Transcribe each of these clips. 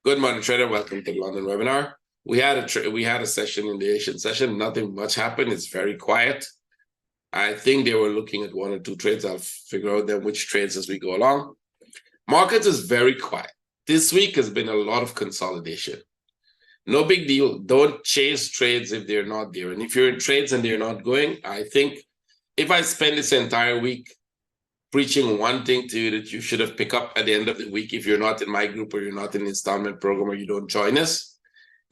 Good morning, trader. Welcome to the London webinar. We had a session in the Asian session. Nothing much happened. It's very quiet. I think they were looking at one or two trades. I'll figure out then which trades as we go along. Markets is very quiet. This week has been a lot of consolidation. No big deal. Don't chase trades if they're not there. And if you're in trades and they're not going, I think if I spend this entire week preaching one thing to you that you should have picked up at the end of the week, if you're not in my group or you're not in the installment program or you don't join us,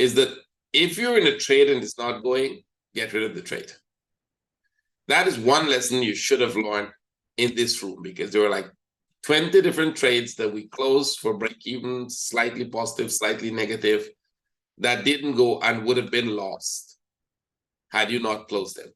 is that if you're in a trade and it's not going, get rid of the trade. That is one lesson you should have learned in this room, because there were like 20 different trades that we closed for break even, slightly positive, slightly negative, that didn't go and would have been lost had you not closed them.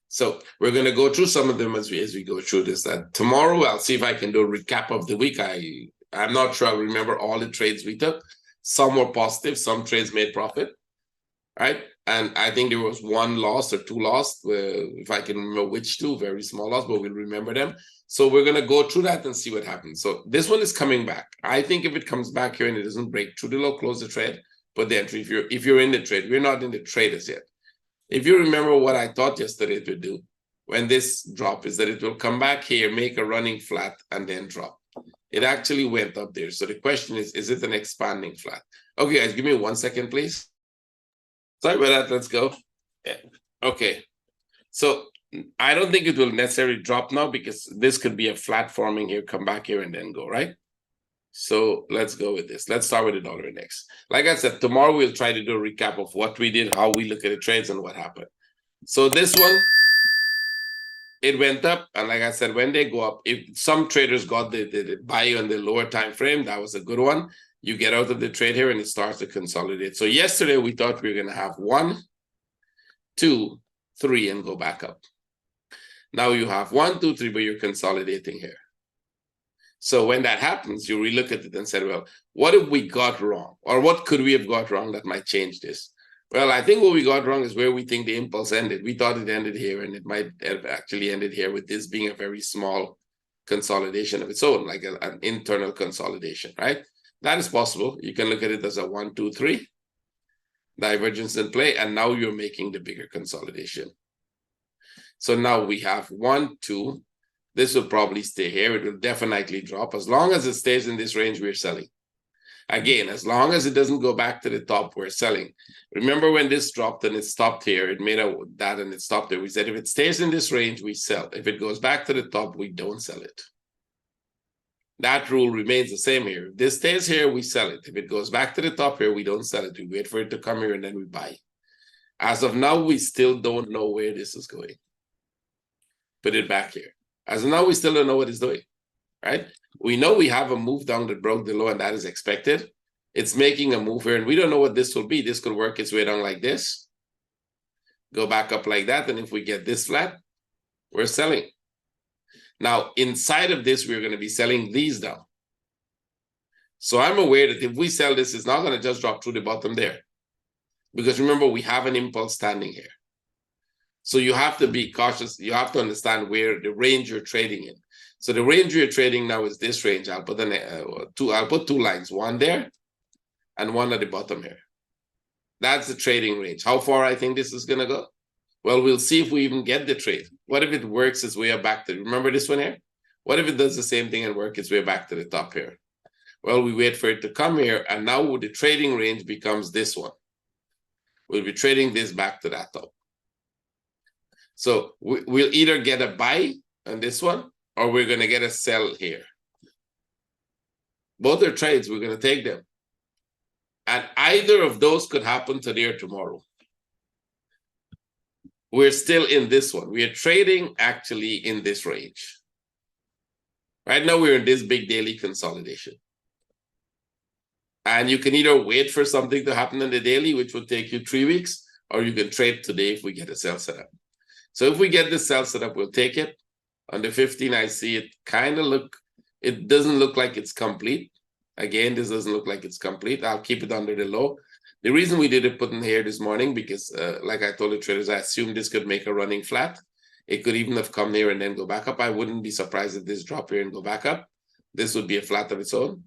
So we're going to go through some of them as we go through this. That tomorrow I'll see if I can do a recap of the week. I'm not sure I remember all the trades we took. Some were positive, some trades made profit, right? And I think there was one loss or two lost, if I can remember which two, very small loss, but we'll remember them. So we're going to go through that and see what happens. So this one is coming back. I think if it comes back here and it doesn't break through the low, close the trade, put the entry. If you're in the trade, we're not in the traders yet. If you remember what I thought yesterday it would do when this drop is that it will come back here, make a running flat, and then drop. It actually went up there. So the question is it an expanding flat? Okay, guys, give me 1 second, please. Sorry about that. Let's go. Yeah. Okay. So I don't think it will necessarily drop now, because this could be a flat forming here, come back here, and then go, right? So let's go with this. Let's start with the dollar index. Like I said, tomorrow we'll try to do a recap of what we did, how we look at the trades, and what happened. So this one, it went up, and like I said, when they go up, if some traders got the buy on the lower time frame, that was a good one. You get out of the trade here and it starts to consolidate. So yesterday we thought we were going to have 1, 2, 3 and go back up. Now you have 1, 2, 3, but you're consolidating here. So when that happens, you relook at it and say, well, what have we got wrong? Or what could we have got wrong that might change this? Well, I think what we got wrong is where we think the impulse ended. We thought it ended here, and it might have actually ended here, with this being a very small consolidation of its own, like an internal consolidation, right? That is possible. You can look at it as a 1, 2, 3 divergence in play, and now you're making the bigger consolidation. So now we have 1, 2. This will probably stay here. It will definitely drop. As long as it stays in this range, we're selling. Again, as long as it doesn't go back to the top, we're selling. Remember when this dropped and it stopped here, it made that and it stopped there. We said if it stays in this range, we sell. If it goes back to the top, we don't sell it. That rule remains the same here. If this stays here, we sell it. If it goes back to the top here, we don't sell it. We wait for it to come here and then we buy. As of now, we still don't know where this is going. Put it back here. As of now, we still don't know what it's doing, right? We know we have a move down that broke the low, and that is expected. It's making a move here, and we don't know what this will be. This could work its way down like this, go back up like that, and if we get this flat, we're selling. Now, inside of this, we're going to be selling these down. So I'm aware that if we sell this, it's not going to just drop through the bottom there. Because remember, we have an impulse standing here. So you have to be cautious. You have to understand where the range you're trading in. So the range you're trading now is this range. I'll put two lines, one there and one at the bottom here. That's the trading range. How far I think this is going to go? Well, we'll see if we even get the trade. What if it works its way back to, remember this one here? What if it does the same thing and work its way back to the top here? Well, we wait for it to come here, and now the trading range becomes this one. We'll be trading this back to that top. So we'll either get a buy on this one, or we're going to get a sell here. Both are trades. We're going to take them. And either of those could happen today or tomorrow. We're still in this one. We are trading actually in this range. Right now, we're in this big daily consolidation. And you can either wait for something to happen in the daily, which will take you 3 weeks, or you can trade today if we get a sell set up. So if we get the sell set up, we'll take it. On the 15, I see it it doesn't look like it's complete. Again, this doesn't look like it's complete. I'll keep it under the low. The reason we did it put in here this morning, because like I told the traders, I assumed this could make a running flat. It could even have come here and then go back up. I wouldn't be surprised if this drop here and go back up. This would be a flat of its own.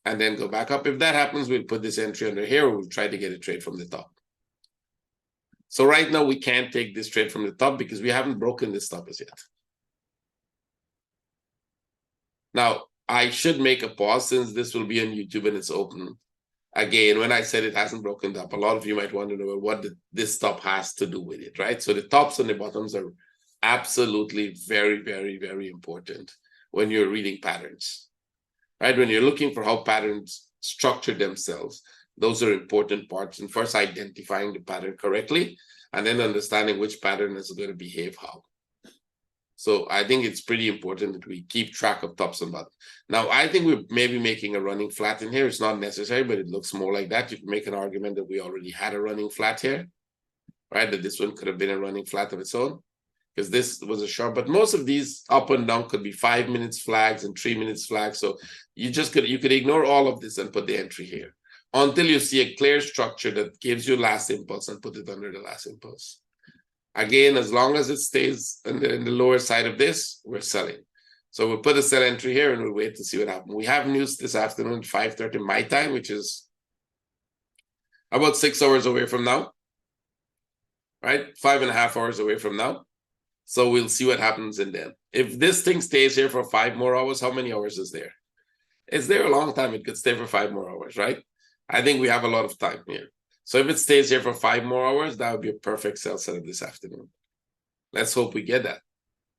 and then go back up. If that happens, we'll put this entry under here, or we'll try to get a trade from the top. So right now, we can't take this trade from the top because we haven't broken this stop as yet. Now, I should make a pause since this will be on YouTube and it's open. Again, when I said it hasn't broken up, a lot of you might want to know what this stop has to do with it, right? So the tops and the bottoms are absolutely very, very, very important when you're reading patterns, right? When you're looking for how patterns structure themselves, those are important parts. And first, identifying the pattern correctly, and then understanding which pattern is going to behave how. So I think it's pretty important that we keep track of tops and bottoms. Now, I think we're maybe making a running flat in here. It's not necessary, but it looks more like that. You can make an argument that we already had a running flat here, right? That this one could have been a running flat of its own, because this was a short. But most of these up and down could be 5 minutes flags and 3 minutes flags. So you could ignore all of this and put the entry here until you see a clear structure that gives you last impulse and put it under the last impulse. Again, as long as it stays in the lower side of this, we're selling. So we'll put a sell entry here and we'll wait to see what happens. We have news this afternoon at 5:30 my time, which is about 6 hours away from now, right? 5.5 hours away from now. So we'll see what happens in then. If this thing stays here for 5 more hours, how many hours is there? It's there a long time. It could stay for 5 more hours, right? I think we have a lot of time here. So if it stays here for 5 more hours, that would be a perfect sell setup this afternoon. Let's hope we get that.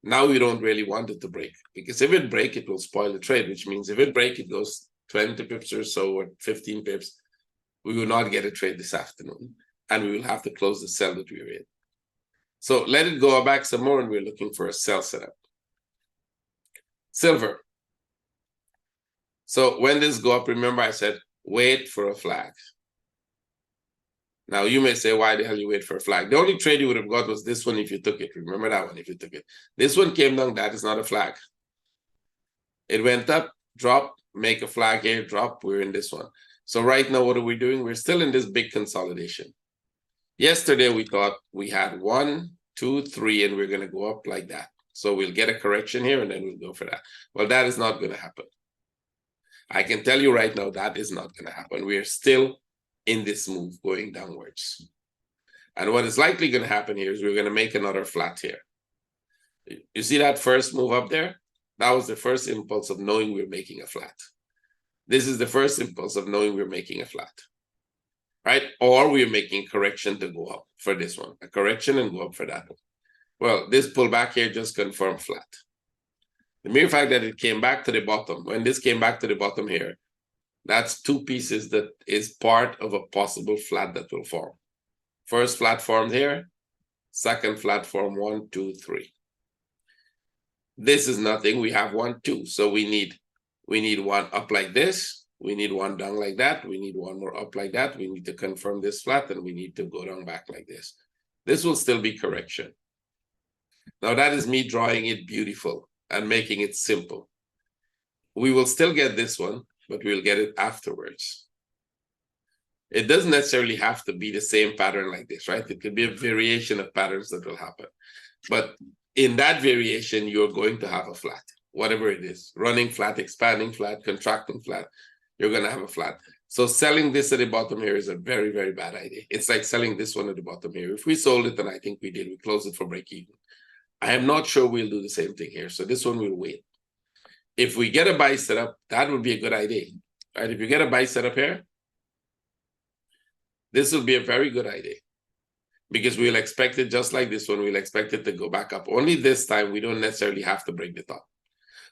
Now we don't really want it to break, because if it breaks, it will spoil the trade, which means if it breaks, it goes 20 pips or so, or 15 pips. We will not get a trade this afternoon, and we will have to close the sell that we were in. So let it go back some more, and we're looking for a sell setup. Silver. So when this go up, remember I said, wait for a flag. Now, you may say, why the hell you wait for a flag? The only trade you would have got was this one if you took it. Remember that one if you took it. This one came down. That is not a flag. It went up, drop, make a flag here, drop. We're in this one. So right now, what are we doing? We're still in this big consolidation. Yesterday, we thought we had 1, 2, 3, and we're going to go up like that. So we'll get a correction here, and then we'll go for that. Well, that is not going to happen. I can tell you right now, that is not going to happen. We are still in this move going downwards. And what is likely going to happen here is we're going to make another flat here. You see that first move up there? That was the first impulse of knowing we're making a flat. This is the first impulse of knowing we're making a flat, right? Or we're making a correction to go up for this one, a correction and go up for that one. Well, this pullback here just confirmed flat. The mere fact that it came back to the bottom, when this came back to the bottom here, that's 2 pieces that is part of a possible flat that will form. First flat formed here, second flat form 1, 2, 3. This is nothing. We have 1, 2. So we need one up like this. We need one down like that. We need one more up like that. We need to confirm this flat, and we need to go down back like this. This will still be correction. Now that is me drawing it beautiful and making it simple. We will still get this one, but we'll get it afterwards. It doesn't necessarily have to be the same pattern like this, right? It could be a variation of patterns that will happen. But in that variation, you're going to have a flat, whatever it is, running flat, expanding flat, contracting flat, you're going to have a flat. So selling this at the bottom here is a very, very bad idea. It's like selling this one at the bottom here. If we sold it, and I think we did, we closed it for break even. I am not sure we'll do the same thing here. So this one we'll wait. If we get a buy setup, that would be a good idea, right? If you get a buy setup here, this will be a very good idea, because we'll expect it just like this one. We'll expect it to go back up. Only this time, we don't necessarily have to break the top.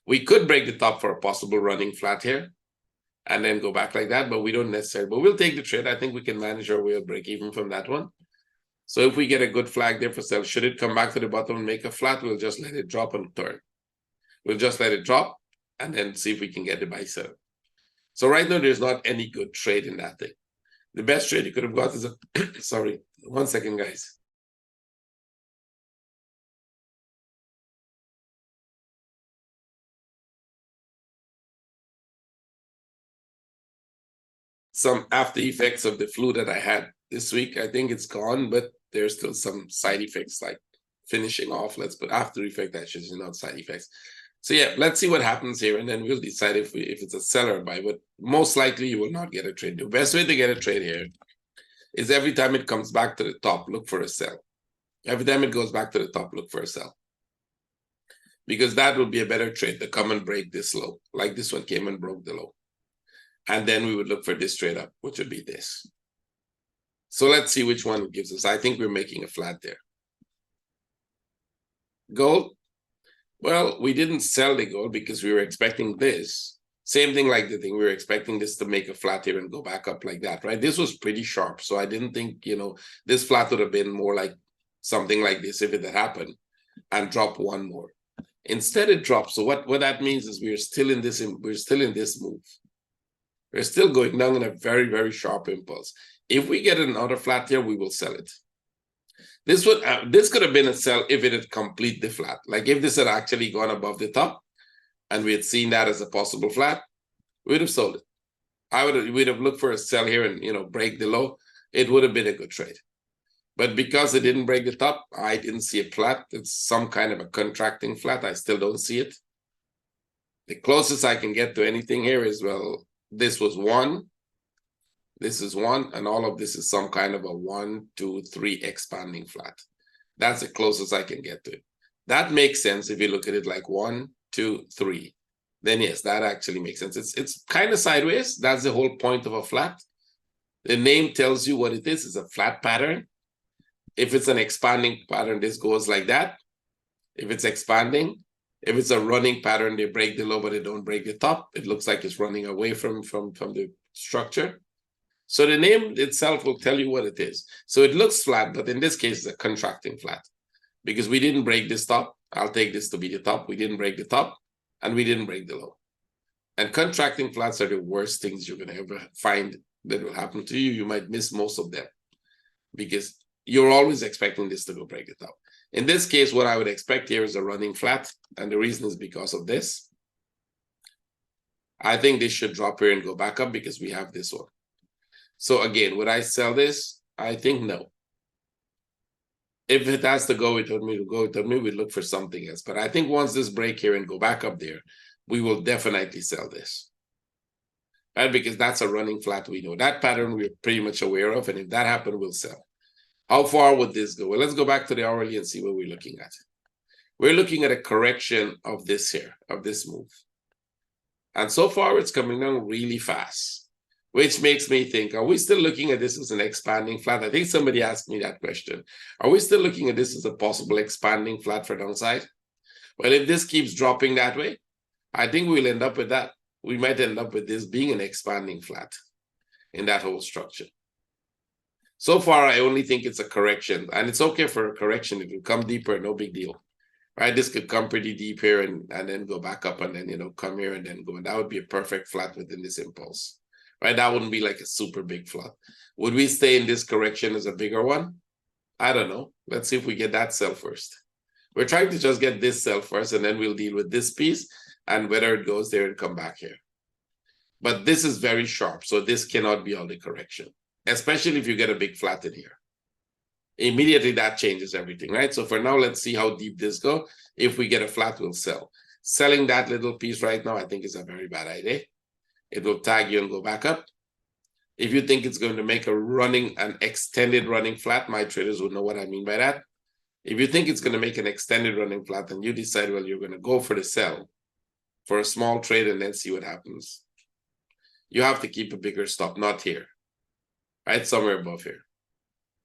We could break the top for a possible running flat here and then go back like that, but we don't necessarily. But we'll take the trade. I think we can manage our way of break even from that one. So if we get a good flag there for sell, should it come back to the bottom and make a flat, we'll just let it drop and turn. We'll just let it drop and then see if we can get the buy setup. So right now, there's not any good trade in that thing. The best trade you could have got is a, sorry, 1 second, guys. Some after effects of the flu that I had this week. I think it's gone, but there's still some side effects like finishing off. Let's put after effect, actually, not side effects. So yeah, let's see what happens here, and then we'll decide if it's a seller or buy. But most likely, you will not get a trade. The best way to get a trade here is every time it comes back to the top, look for a sell. Every time it goes back to the top, look for a sell. Because that would be a better trade to come and break this low, like this one came and broke the low. And then we would look for this trade up, which would be this. So let's see which one it gives us. I think we're making a flat there. Gold. Well, we didn't sell the gold because we were expecting this. Same thing like the thing. We were expecting this to make a flat here and go back up like that, right? This was pretty sharp. So I didn't think, this flat would have been more like something like this if it had happened and drop one more. Instead, it dropped. So what that means is we're still in this move. We're still going down in a very, very sharp impulse. If we get another flat here, we will sell it. This could have been a sell if it had complete the flat. Like if this had actually gone above the top and we had seen that as a possible flat, we'd have sold it. We'd have looked for a sell here and break the low. It would have been a good trade. But because it didn't break the top, I didn't see a flat. It's some kind of a contracting flat. I still don't see it. The closest I can get to anything here is, well, this was one. This is one, and all of this is some kind of a 1, 2, 3 expanding flat. That's the closest I can get to it. That makes sense if you look at it like 1, 2, 3. Then yes, that actually makes sense. It's kind of sideways. That's the whole point of a flat. The name tells you what it is. It's a flat pattern. If it's an expanding pattern, this goes like that. If it's expanding, if it's a running pattern, they break the low, but they don't break the top. It looks like it's running away from the structure. So the name itself will tell you what it is. So it looks flat, but in this case, it's a contracting flat because we didn't break this top. I'll take this to be the top. We didn't break the top and we didn't break the low. And contracting flats are the worst things you're going to ever find that will happen to you. You might miss most of them because you're always expecting this to go break the top. In this case, what I would expect here is a running flat. And the reason is because of this. I think this should drop here and go back up because we have this one. So again, would I sell this? I think no. If it has to go with me, we'd look for something else. But I think once this break here and go back up there, we will definitely sell this. Right? Because that's a running flat we know. That pattern we're pretty much aware of. And if that happened, we'll sell. How far would this go? Well, let's go back to the hourly and see what we're looking at. We're looking at a correction of this here, of this move. And so far, it's coming down really fast, which makes me think, are we still looking at this as an expanding flat? I think somebody asked me that question. Are we still looking at this as a possible expanding flat for downside? Well, if this keeps dropping that way, I think we'll end up with that. We might end up with this being an expanding flat in that whole structure. So far, I only think it's a correction, and it's okay for a correction. If you come deeper, no big deal, right? This could come pretty deep here and then go back up and then, come here and then go. And that would be a perfect flat within this impulse, right? That wouldn't be like a super big flat. Would we stay in this correction as a bigger one? I don't know. Let's see if we get that sell first. We're trying to just get this sell first, and then we'll deal with this piece and whether it goes there and come back here. But this is very sharp, so this cannot be all the correction, especially if you get a big flat in here. Immediately that changes everything, right? So for now, let's see how deep this goes. If we get a flat, we'll sell. Selling that little piece right now, I think is a very bad idea. It will tag you and go back up. If you think it's going to make an extended running flat, my traders would know what I mean by that. If you think it's going to make an extended running flat and you decide, well, you're going to go for the sell for a small trade and then see what happens, you have to keep a bigger stop, not here, right? Somewhere above here.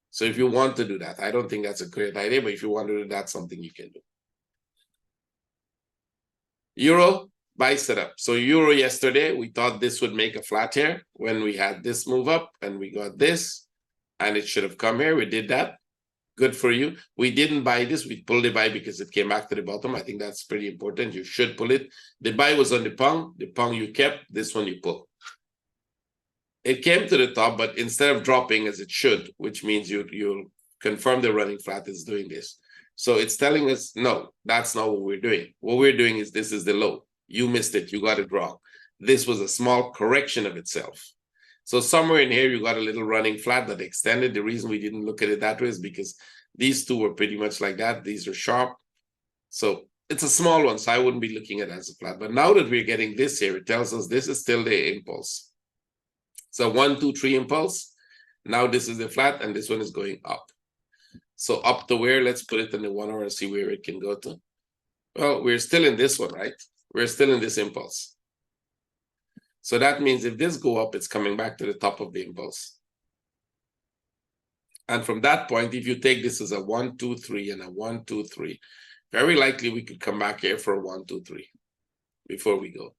So if you want to do that, I don't think that's a great idea, but if you want to do that, that's something you can do. Euro, buy setup. So Euro yesterday, we thought this would make a flat here when we had this move up and we got this, and it should have come here. We did that. Good for you. We didn't buy this. We pulled the buy because it came back to the bottom. I think that's pretty important. You should pull it. The buy was on the pound. The pound you kept. This one you pull. It came to the top, but instead of dropping as it should, which means you'll confirm the running flat is doing this. So it's telling us, no, that's not what we're doing. What we're doing is this is the low. You missed it. You got it wrong. This was a small correction of itself. So somewhere in here, you got a little running flat that extended. The reason we didn't look at it that way is because these two were pretty much like that. These are sharp. So it's a small one, so I wouldn't be looking at it as a flat. But now that we're getting this here, it tells us this is still the impulse. So 1, 2, 3 impulse. Now this is the flat, and this one is going up. So up to where? Let's put it in the 1 hour and see where it can go to. Well, we're still in this one, right? We're still in this impulse. So that means if this go up, it's coming back to the top of the impulse. And from that point, if you take this as a 1, 2, 3 and a 1, 2, 3, very likely we could come back here for a 1, 2, 3 before we go.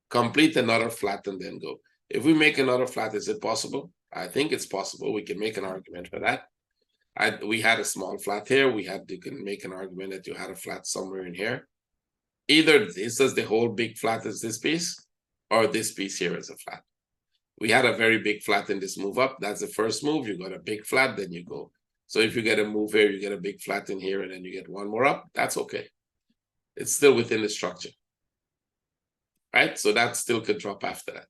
Complete another flat and then go. If we make another flat, is it possible? I think it's possible. We can make an argument for that. We had a small flat here. You can make an argument that you had a flat somewhere in here. Either this is the whole big flat as this piece, or this piece here is a flat. We had a very big flat in this move up. That's the first move. You got a big flat, then you go. So if you get a move here, you get a big flat in here, and then you get one more up, that's okay. It's still within the structure. Right? So that still could drop after that.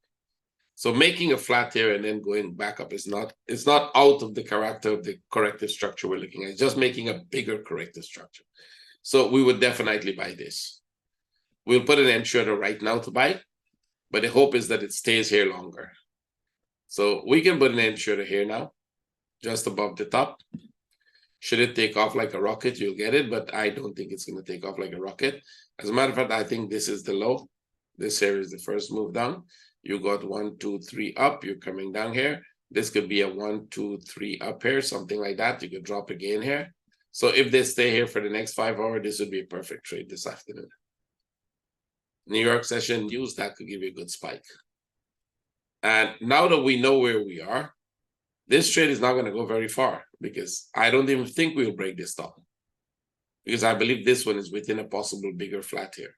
So making a flat here and then going back up is not, it's not out of the character of the corrective structure we're looking at. It's just making a bigger corrective structure. So we would definitely buy this. We'll put an end shorter right now to buy, but the hope is that it stays here longer. So we can put an end shorter here now, just above the top. Should it take off like a rocket, you'll get it, but I don't think it's going to take off like a rocket. As a matter of fact, I think this is the low. This here is the first move down. You got 1, 2, 3 up. You're coming down here. This could be a 1, 2, 3 up here, something like that. You could drop again here. So if they stay here for the next 5 hours, this would be a perfect trade this afternoon. New York session news, that could give you a good spike. And now that we know where we are, this trade is not going to go very far because I don't even think we'll break this top. Because I believe this one is within a possible bigger flat here.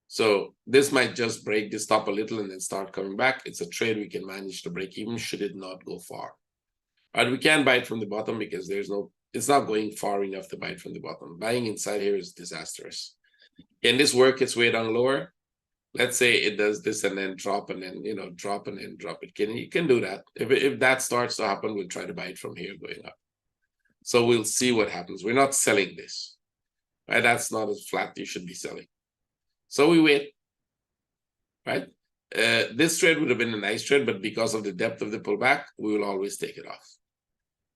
So this might just break this top a little and then start coming back. It's a trade we can manage to break even should it not go far. But we can buy it from the bottom because it's not going far enough to buy it from the bottom. Buying inside here is disastrous. Can this work its way down lower? Let's say it does this and then drop and then, drop and then drop it. You can do that. If that starts to happen, we'll try to buy it from here going up. So we'll see what happens. We're not selling this. Right? That's not as flat you should be selling. So we wait, right? This trade would have been a nice trade, but because of the depth of the pullback, we will always take it off.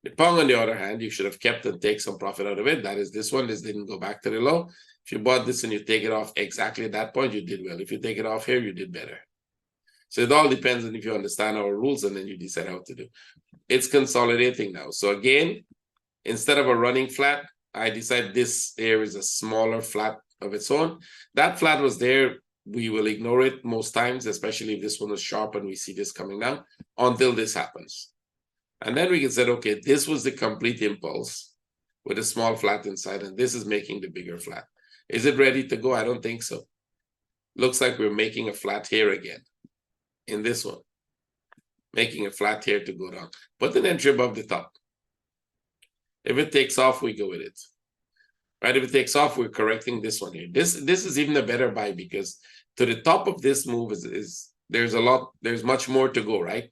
The Pong, on the other hand, you should have kept and take some profit out of it. That is this one. This didn't go back to the low. If you bought this and you take it off exactly at that point, you did well. If you take it off here, you did better. So it all depends on if you understand our rules and then you decide how to do. It's consolidating now. So again, instead of a running flat, I decide this here is a smaller flat of its own. That flat was there. We will ignore it most times, especially if this one was sharp and we see this coming down until this happens. And then we can say, okay, this was the complete impulse with a small flat inside, and this is making the bigger flat. Is it ready to go? I don't think so. Looks like we're making a flat here again in this one. Making a flat here to go down. Put an entry above the top. If it takes off, we go with it. Right? If it takes off, we're correcting this one here. This is even a better buy because to the top of this move there's much more to go, right?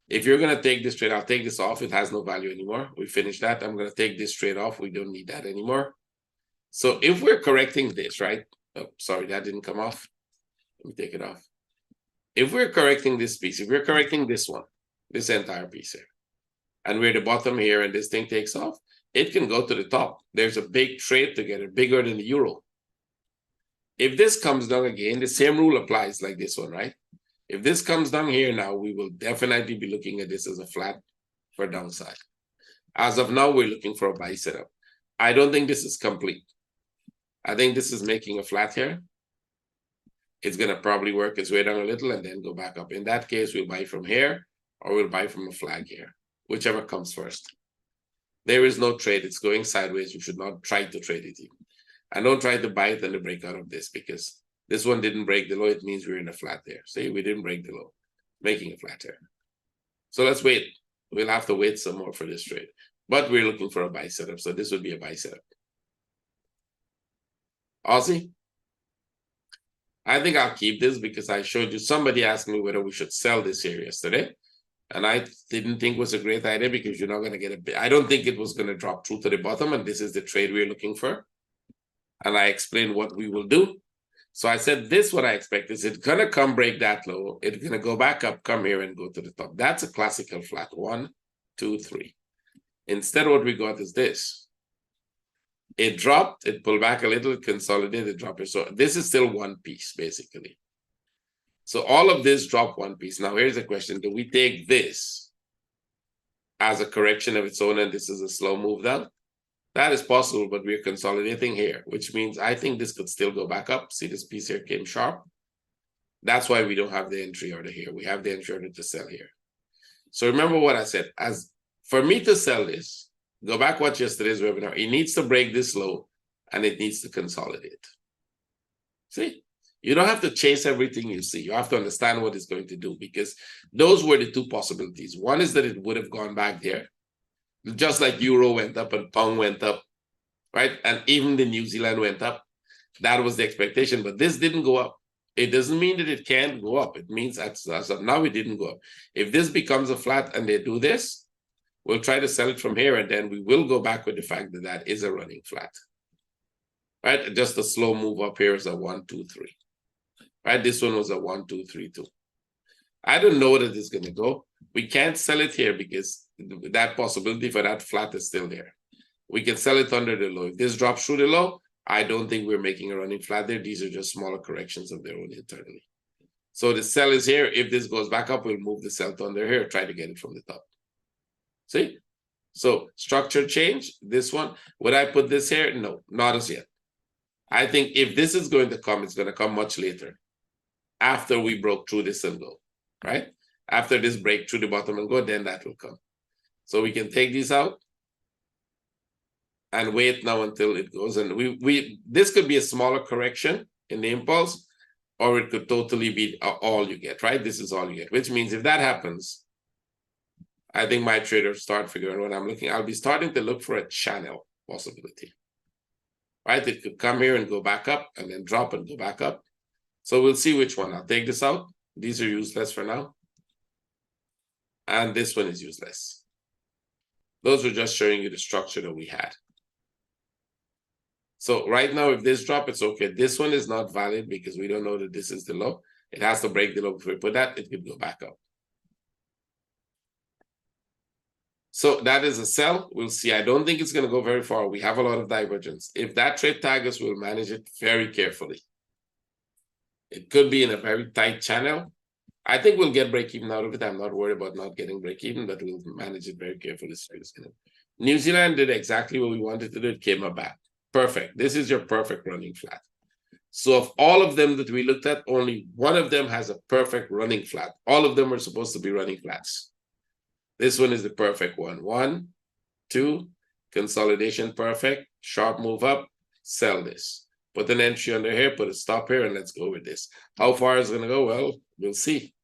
If you're going to take this trade, I'll take this off. It has no value anymore. We finished that. I'm going to take this trade off. We don't need that anymore. So if we're correcting this, right? Oh, sorry, that didn't come off. Let me take it off. If we're correcting this piece, if we're correcting this one, this entire piece here, and we're at the bottom here and this thing takes off, it can go to the top. There's a big trade together, bigger than the euro. If this comes down again, the same rule applies like this one, right? If this comes down here now, we will definitely be looking at this as a flat for downside. As of now, we're looking for a buy setup. I don't think this is complete. I think this is making a flat here. It's going to probably work its way down a little and then go back up. In that case, we'll buy from here or we'll buy from a flag here, whichever comes first. There is no trade. It's going sideways. You should not try to trade it even. And don't try to buy it and to break out of this because this one didn't break the low. It means we're in a flat there. See, we didn't break the low, making a flat here. So let's wait. We'll have to wait some more for this trade. But we're looking for a buy setup. So this would be a buy setup. Aussie. I think I'll keep this because I showed you, somebody asked me whether we should sell this here yesterday. And I didn't think it was a great idea because you're not going to get I don't think it was going to drop through to the bottom. And this is the trade we're looking for. and I explained what we will do. So I said, this what I expect is it's gonna come break that low. It's gonna go back up, come here and go to the top. That's a classical flat. 1, 2, 3. Instead, what we got is this. It dropped, it pulled back a little, it consolidated, dropped it. So this is still one piece, basically. So all of this dropped one piece. Now here's the question. Do we take this as a correction of its own and this is a slow move down? That is possible, but we're consolidating here, which means I think this could still go back up. See, this piece here came sharp. That's why we don't have the entry order here. We have the entry order to sell here. So remember what I said. As for me to sell this, go back, watch yesterday's webinar. It needs to break this low and it needs to consolidate. See, you don't have to chase everything you see. You have to understand what it's going to do, because those were the two possibilities. One is that it would have gone back there, just like euro went up and pound went up, right? And even the New Zealand went up. That was the expectation, but this didn't go up. It doesn't mean that it can't go up. It means as of now it didn't go up. If this becomes a flat and they do this, we'll try to sell it from here, and then we will go back with the fact that that is a running flat, right? Just a slow move up here is a 1, 2, 3, right? This one was a 1, 2, 3, 2. I don't know where it's going to go. We can't sell it here because that possibility for that flat is still there. We can sell it under the low. If this drops through the low, I don't think we're making a running flat there. These are just smaller corrections of their own internally. So the sell is here. If this goes back up, we'll move the sell to under here, try to get it from the top. See? So structure change, this one. Would I put this here? No, not as yet. I think if this is going to come, it's going to come much later, after we broke through this and go, right? After this break through the bottom and go, then that will come. So we can take these out and wait now until it goes. And this could be a smaller correction in the impulse, or it could totally be all you get, right? This is all you get, which means if that happens, I think my traders start figuring what I'm looking. I'll be starting to look for a channel possibility, right? It could come here and go back up and then drop and go back up. So we'll see which one. I'll take this out. These are useless for now. And this one is useless. Those were just showing you the structure that we had. So right now, if this drop, it's okay. This one is not valid because we don't know that this is the low. It has to break the low before we put that. It could go back up. So that is a sell. We'll see. I don't think it's going to go very far. We have a lot of divergence. If that trade tags, we'll manage it very carefully. It could be in a very tight channel. I think we'll get break even out of it. I'm not worried about not getting break even, but we'll manage it very carefully. New Zealand did exactly what we wanted to do. It came up back. Perfect. This is your perfect running flat. So of all of them that we looked at, only one of them has a perfect running flat. All of them are supposed to be running flats. This one is the perfect one. 1, 2, consolidation perfect, sharp move up, sell this. Put an entry under here, put a stop here, and let's go with this. How far is it going to go? Well, we'll see.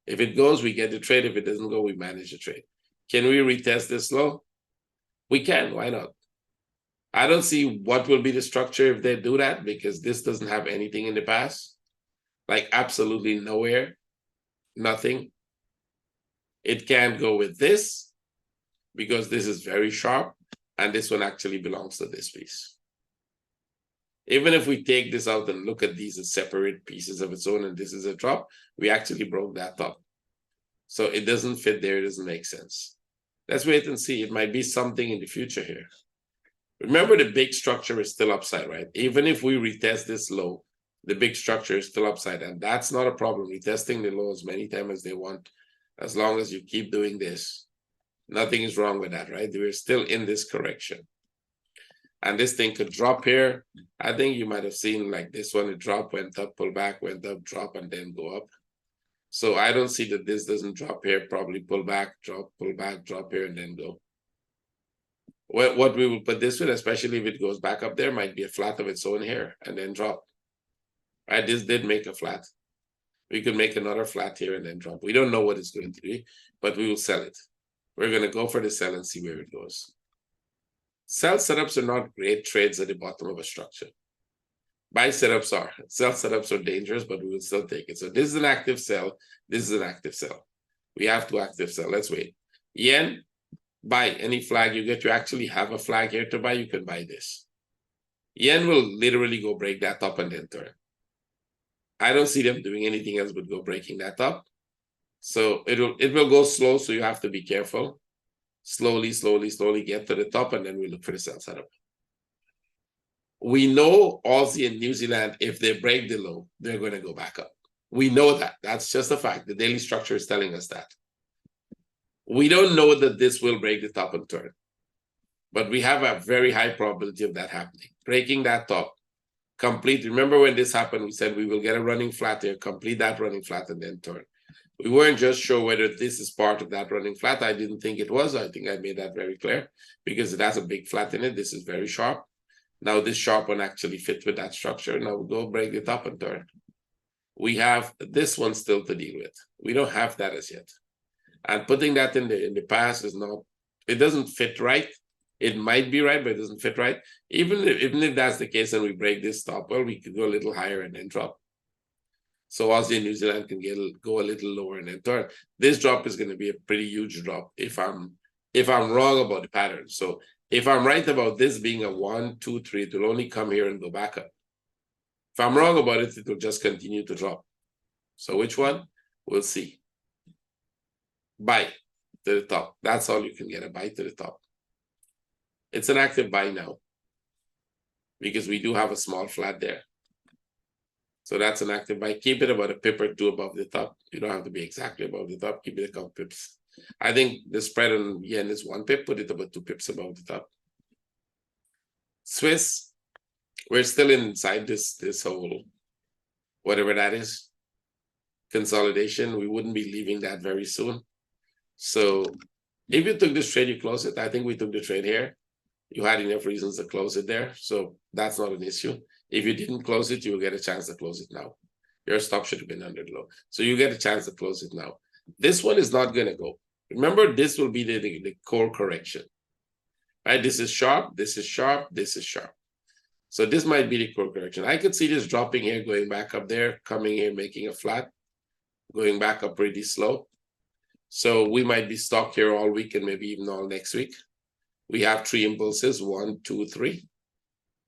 If it goes, we get the trade. If it doesn't go, we manage the trade. Can we retest this low? We can. Why not? I don't see what will be the structure if they do that, because this doesn't have anything in the past. Like absolutely nowhere. Nothing. It can't go with this because this is very sharp, and this one actually belongs to this piece. Even if we take this out and look at these as separate pieces of its own, and this is a drop, we actually broke that up. So it doesn't fit there. It doesn't make sense. Let's wait and see. It might be something in the future here. Remember, the big structure is still upside, right? Even if we retest this low, the big structure is still upside, and that's not a problem. Retesting the low as many times as they want, as long as you keep doing this. Nothing is wrong with that, right? We're still in this correction. And this thing could drop here. I think you might have seen like this one, it dropped, went up, pull back, went up, drop, and then go up. So I don't see that this doesn't drop here, probably pull back, drop here, and then go. What we will put this with, especially if it goes back up there, might be a flat of its own here and then drop. Right? This did make a flat. We could make another flat here and then drop. We don't know what it's going to be, but we will sell it. We're going to go for the sell and see where it goes. Sell setups are not great trades at the bottom of a structure. Buy setups are. Sell setups are dangerous, but we will still take it. So this is an active sell. This is an active sell. We have to active sell. Let's wait. Yen, buy any flag you get. You actually have a flag here to buy. You can buy this. Yen will literally go break that top and then turn. I don't see them doing anything else but go breaking that up. So it will go slow, so you have to be careful. Slowly get to the top, and then we look for the sell setup. We know Aussie and New Zealand, if they break the low, they're going to go back up. We know that. That's just a fact. The daily structure is telling us that. We don't know that this will break the top and turn, but we have a very high probability of that happening. Breaking that top, complete. Remember when this happened, we said we will get a running flat here, complete that running flat, and then turn. We weren't just sure whether this is part of that running flat. I didn't think it was. I think I made that very clear because it has a big flat in it. This is very sharp. Now this sharp one actually fits with that structure. Now we'll go break it up and turn. We have this one still to deal with. We don't have that as yet. And putting that in the past is not, it doesn't fit right. It might be right, but it doesn't fit right. Even if that's the case and we break this top, well, we could go a little higher and then drop. So Aussie and New Zealand can go a little lower and then turn. This drop is going to be a pretty huge drop if I'm wrong about the pattern. So if I'm right about this being a 1, 2, 3, it will only come here and go back up. If I'm wrong about it, it will just continue to drop. So which one? We'll see. Buy to the top. That's all you can get, a buy to the top. It's an active buy now because we do have a small flat there. So that's an active buy. Keep it about a pip or two above the top. You don't have to be exactly above the top. Keep it a couple pips. I think the spread on yen is 1 pip. Put it about 2 pips above the top. Swiss, we're still inside this whole, whatever that is, consolidation. We wouldn't be leaving that very soon. So if you took this trade, you close it. I think we took the trade here. You had enough reasons to close it there. So that's not an issue. If you didn't close it, you will get a chance to close it now. Your stop should have been under the low. So you get a chance to close it now. This one is not going to go. Remember, this will be the core correction. Right? This is sharp, this is sharp, this is sharp. So this might be the core correction. I could see this dropping here, going back up there, coming here, making a flat, going back up pretty slow. So we might be stuck here all week and maybe even all next week. We have 3 impulses, 1, 2, 3.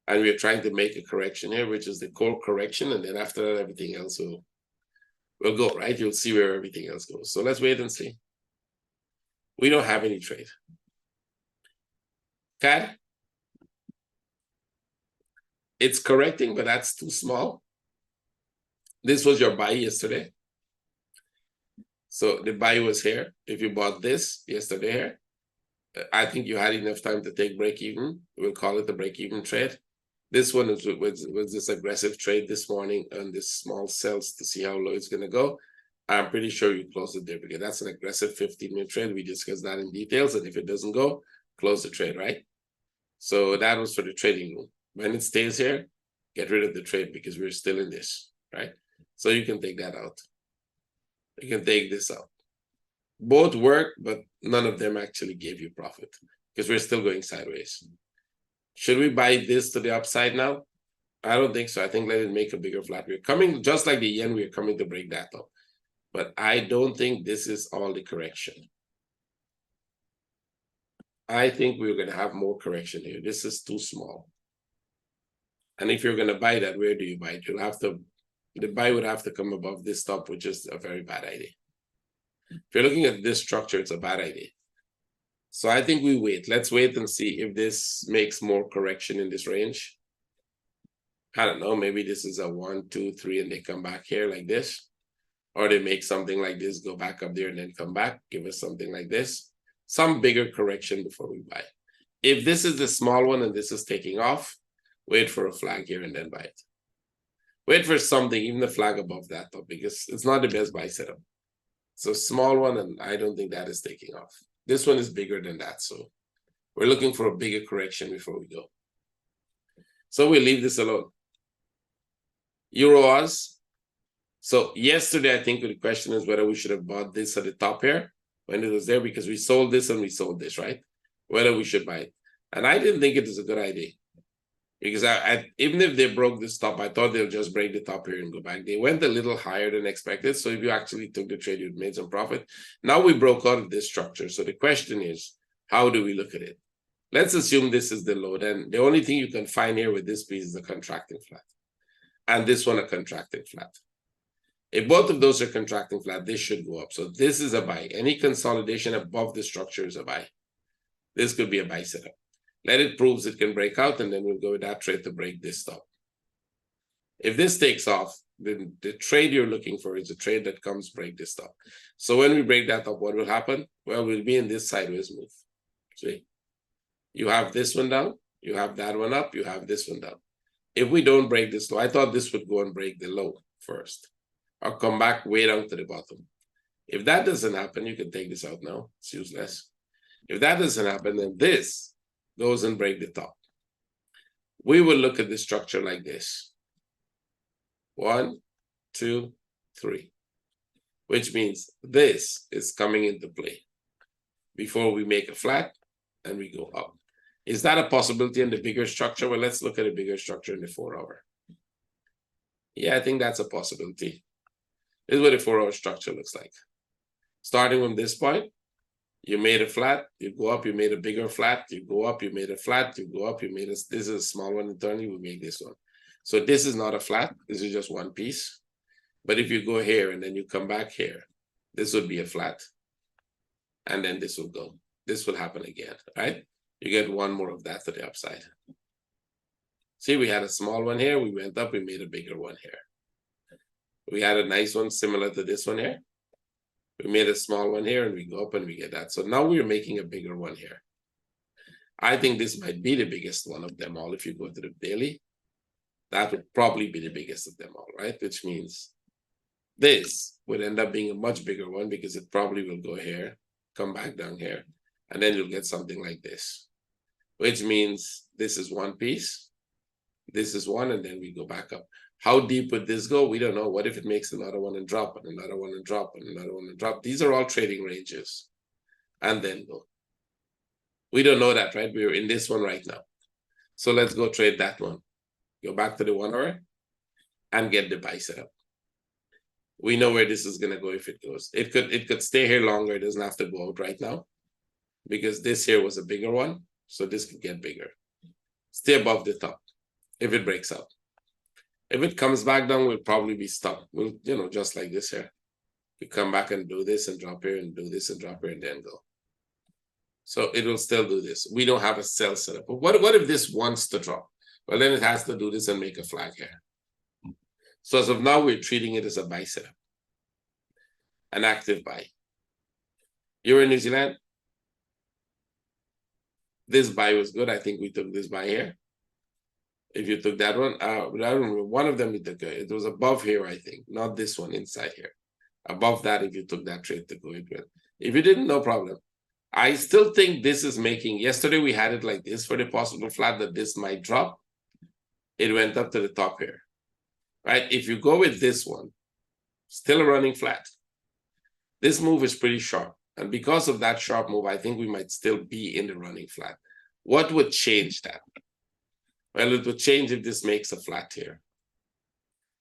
And we're trying to make a correction here, which is the core correction. And then after that, everything else will go, right? You'll see where everything else goes. So let's wait and see. We don't have any trade. CAD, it's correcting, but that's too small. This was your buy yesterday. So the buy was here. If you bought this yesterday here, I think you had enough time to take break even. We'll call it a break even trade. This one was this aggressive trade this morning on this small sells to see how low it's going to go. I'm pretty sure you close it there because that's an aggressive 15-minute trade. We discussed that in details. And if it doesn't go, close the trade, right? So that was for the trading room. When it stays here, get rid of the trade because we're still in this, right? So you can take that out. You can take this out. Both work, but none of them actually gave you profit because we're still going sideways. Should we buy this to the upside now? I don't think so. I think let it make a bigger flat. We're coming, just like the yen, we're coming to break that up. But I don't think this is all the correction. I think we're going to have more correction here. This is too small. And if you're going to buy that, where do you buy it? You'll have to, the buy would have to come above this top, which is a very bad idea. If you're looking at this structure, it's a bad idea. So I think we wait. Let's wait and see if this makes more correction in this range. I don't know. Maybe this is a 1, 2, 3, and they come back here like this. Or they make something like this, go back up there and then come back, give us something like this. Some bigger correction before we buy. If this is the small one and this is taking off, wait for a flag here and then buy it. Wait for something, even the flag above that top, because it's not the best buy setup. So small one, and I don't think that is taking off. This one is bigger than that, so we're looking for a bigger correction before we go. So we leave this alone. Euro-Oz. So yesterday, I think the question is whether we should have bought this at the top here when it was there, because we sold this and we sold this, right? Whether we should buy it. And I didn't think it was a good idea. Because even if they broke this top, I thought they'll just break the top here and go back. They went a little higher than expected. So if you actually took the trade, you'd made some profit. Now we broke out of this structure. So the question is, how do we look at it? Let's assume this is the low. Then the only thing you can find here with this piece is a contracting flat. And this one a contracting flat. If both of those are contracting flat, this should go up. So this is a buy. Any consolidation above the structure is a buy. This could be a buy setup. Let it prove it can break out, and then we'll go with that trade to break this stop. If this takes off, then the trade you're looking for is a trade that comes break this stop. So when we break that up, what will happen? Well, we'll be in this sideways move. See? You have this one down, you have that one up, you have this one down. If we don't break this low, I thought this would go and break the low first, or come back way down to the bottom. If that doesn't happen, you can take this out now. It's useless. If that doesn't happen, then this goes and break the top. We will look at the structure like this. 1, 2, 3. Which means this is coming into play before we make a flat and we go up. Is that a possibility in the bigger structure? Well, let's look at a bigger structure in the 4-hour. Yeah, I think that's a possibility. This is what a 4-hour structure looks like. Starting from this point, you made a flat, you go up, you made a bigger flat, you go up, you made a flat, you go up, you made a, this is a small one internally, we make this one. So this is not a flat, this is just one piece. But if you go here and then you come back here, this would be a flat. And then this will go. This will happen again, right? You get one more of that to the upside. See, we had a small one here, we went up, we made a bigger one here. We had a nice one similar to this one here. We made a small one here and we go up and we get that. So now we're making a bigger one here. I think this might be the biggest one of them all. If you go to the daily, that would probably be the biggest of them all, right? Which means this would end up being a much bigger one because it probably will go here, come back down here, and then you'll get something like this, which means this is one piece, this is one, and then we go back up. How deep would this go? We don't know. What if it makes another one and drop, and another one and drop, and another one and drop? These are all trading ranges, and then go. We don't know that, right? We're in this one right now. So let's go trade that one. Go back to the 1 hour and get the buy setup. We know where this is going to go if it goes. It could stay here longer. It doesn't have to go out right now because this here was a bigger one. So this could get bigger. Stay above the top if it breaks out. If it comes back down, we'll probably be stuck. We'll, just like this here. You come back and do this and drop here and do this and drop here and then go. So it will still do this. We don't have a sell setup. But what if this wants to drop? Well, then it has to do this and make a flag here. So as of now, we're treating it as a buy setup. An active buy. You're in New Zealand. This buy was good. I think we took this buy here. If you took that one, I don't remember. One of them we took it was above here, I think, not this one inside here. Above that, if you took that trade to go into it. If you didn't, no problem. I still think this is making. Yesterday we had it like this for the possible flat that this might drop. It went up to the top here, right? If you go with this one, still a running flat. This move is pretty sharp, and because of that sharp move, I think we might still be in the running flat. What would change that? Well, it would change if this makes a flat here.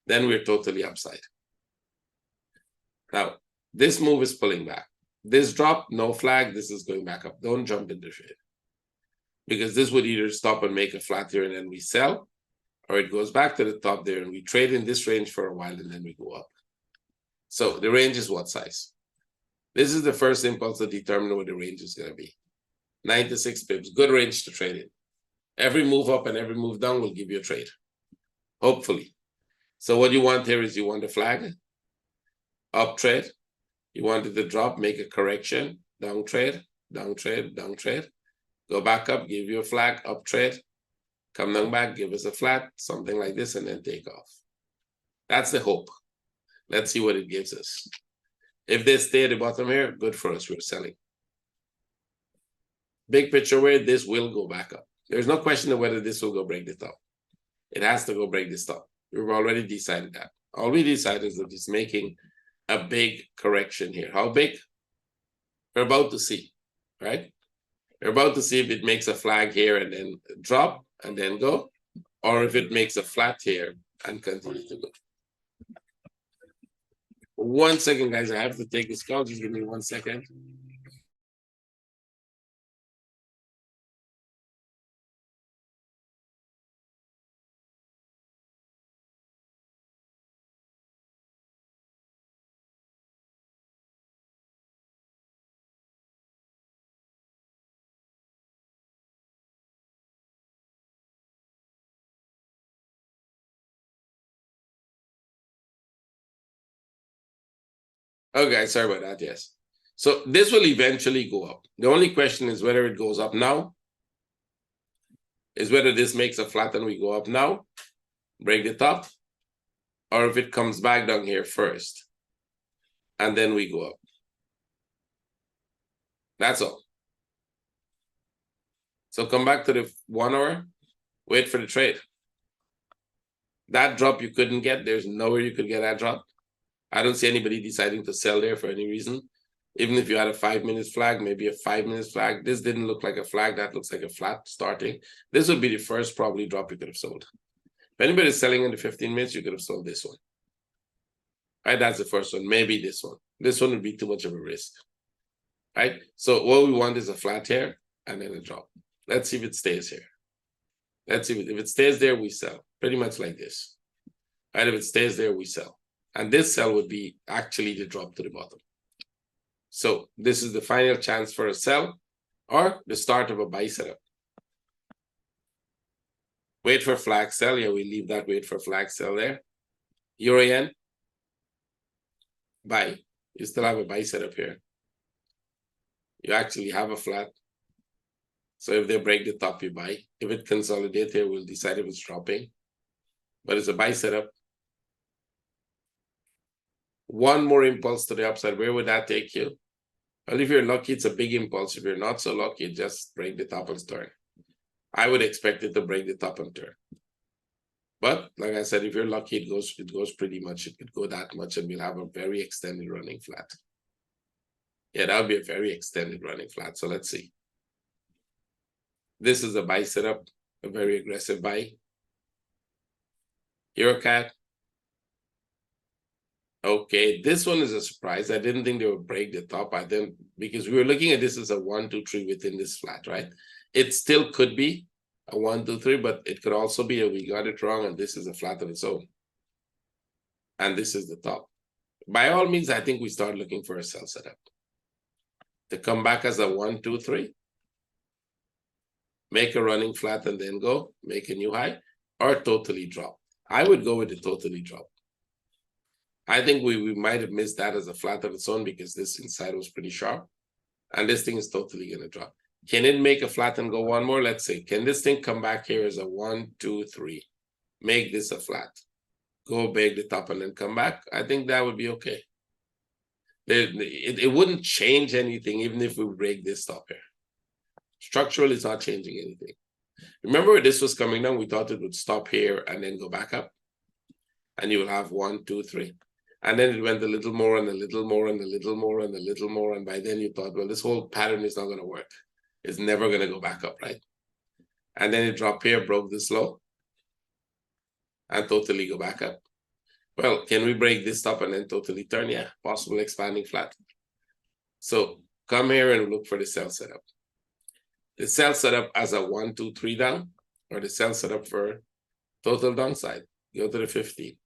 Then we're totally upside. Now, this move is pulling back. This drop, no flag, this is going back up. Don't jump into trade. Because this would either stop and make a flat here and then we sell, or it goes back to the top there and we trade in this range for a while and then we go up. So the range is what size? This is the first impulse to determine what the range is going to be. 96 pips, good range to trade in. Every move up and every move down will give you a trade, hopefully. So what you want here is you want a flag, up trade. You wanted to drop, make a correction, down trade, down trade, down trade. Go back up, give you a flag, up trade. Come down back, give us a flat, something like this, and then take off. That's the hope. Let's see what it gives us. If they stay at the bottom here, good for us, we're selling. Big picture where this will go back up. There's no question of whether this will go break the top. It has to go break this top. We've already decided that. All we decided is that it's making a big correction here. How big? We're about to see, right? We're about to see if it makes a flag here and then drop and then go, or if it makes a flat here and continue to go. 1 second, guys. I have to take this call. Just give me 1 second. Okay, sorry about that, yes. So this will eventually go up. The only question is whether it goes up now, is whether this makes a flat and we go up now, break the top, or if it comes back down here first, and then we go up. That's all. So come back to the 1 hour, wait for the trade. That drop you couldn't get, there's nowhere you could get that drop. I don't see anybody deciding to sell there for any reason. Even if you had a 5-minute flag, maybe a 5-minute flag, this didn't look like a flag, that looks like a flat starting. This would be the first probably drop you could have sold. If anybody's selling in the 15 minutes, you could have sold this one. Right, that's the first one, maybe this one. This one would be too much of a risk. Right, so what we want is a flat here and then a drop. Let's see if it stays here. Let's see if it stays there, we sell. Pretty much like this. Right, if it stays there, we sell. And this sell would be actually the drop to the bottom. So this is the final chance for a sell or the start of a buy setup. Wait for flag sell. Yeah, we leave that wait for flag sell there. Euro yen. Buy. You still have a buy setup here. You actually have a flat. So if they break the top, you buy. If it consolidates here, we'll decide if it's dropping. But it's a buy setup. One more impulse to the upside. Where would that take you? Well, if you're lucky, it's a big impulse. If you're not so lucky, just break the top and turn. I would expect it to break the top and turn. But like I said, if you're lucky, it goes pretty much. It could go that much, and we'll have a very extended running flat. Yeah, that would be a very extended running flat. So let's see. This is a buy setup, a very aggressive buy. EuroCAD. Okay, this one is a surprise. I didn't think they would break the top. I didn't, because we were looking at this as a 1, 2, 3 within this flat, right? It still could be a 1, 2, 3, but it could also be a we got it wrong and this is a flat of its own. And this is the top. By all means, I think we start looking for a sell setup. To come back as a 1, 2, 3. Make a running flat and then go, make a new high, or totally drop. I would go with the totally drop. I think we might have missed that as a flat of its own because this inside was pretty sharp. And this thing is totally going to drop. Can it make a flat and go one more? Let's say, can this thing come back here as a 1, 2, 3? Make this a flat. Go break the top and then come back. I think that would be okay. It wouldn't change anything even if we break this top here. Structurally, it's not changing anything. Remember where this was coming down? We thought it would stop here and then go back up. And you will have 1, 2, 3. And then it went a little more and a little more and a little more and a little more. And by then you thought, well, this whole pattern is not going to work. It's never going to go back up, right? And then it dropped here, broke this low, and totally go back up. Well, can we break this top and then totally turn? Yeah, possible expanding flat. So come here and look for the sell setup. The sell setup as a 1, 2, 3 down, or the sell setup for total downside. Go to the 50.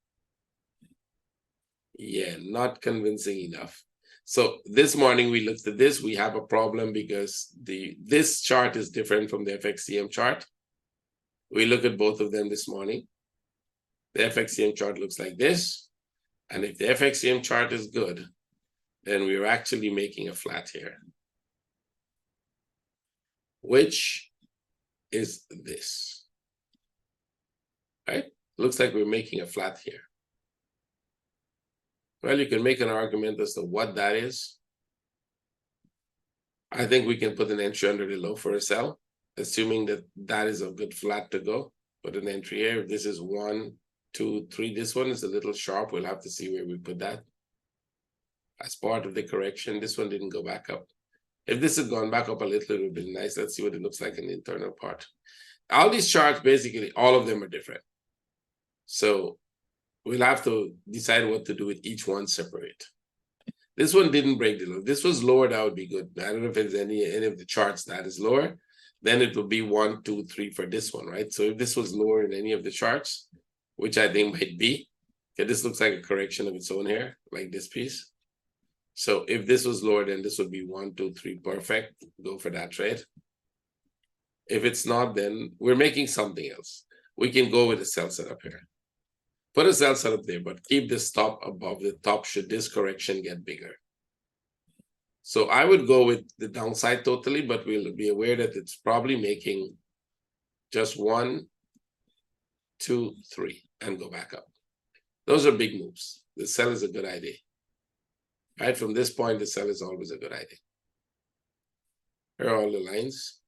Yeah, not convincing enough. So this morning we looked at this. We have a problem because this chart is different from the FXCM chart. We look at both of them this morning. The FXCM chart looks like this. And if the FXCM chart is good, then we're actually making a flat here, which is this, right? Looks like we're making a flat here. Well, you can make an argument as to what that is. I think we can put an entry under the low for a sell, assuming that that is a good flat to go. Put an entry here. If this is 1, 2, 3, this one is a little sharp. We'll have to see where we put that. As part of the correction, this one didn't go back up. If this had gone back up a little, it would have been nice. Let's see what it looks like in the internal part. All these charts, basically, all of them are different. So we'll have to decide what to do with each one separate. This one didn't break the low. This was lower, that would be good. I don't know if there's any of the charts that is lower. Then it would be 1, 2, 3 for this one, right? So if this was lower in any of the charts, which I think might be, okay, this looks like a correction of its own here, like this piece. So if this was lower, then this would be 1, 2, 3, perfect. Go for that trade. If it's not, then we're making something else. We can go with a sell setup here. Put a sell setup there, but keep this top above the top should this correction get bigger. So I would go with the downside totally, but we'll be aware that it's probably making just 1, 2, 3, and go back up. Those are big moves. The sell is a good idea. Right from this point, the sell is always a good idea. Here are all the lines.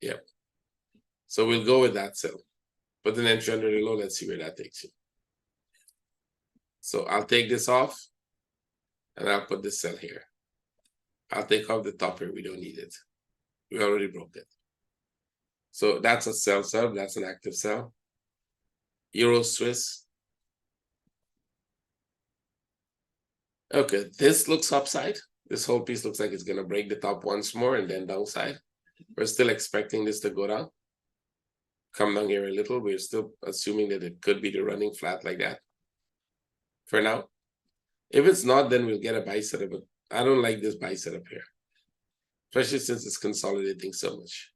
Yep. So we'll go with that sell. Put an entry under the low. Let's see where that takes you. So I'll take this off, and I'll put this sell here. I'll take off the top here. We don't need it. We already broke it. So that's a sell. That's an active sell. Euro Swiss. Okay, this looks upside. This whole piece looks like it's going to break the top once more and then downside. We're still expecting this to go down. Come down here a little. We're still assuming that it could be the running flat like that for now. If it's not, then we'll get a buy setup. But I don't like this buy setup here, especially since it's consolidating so much.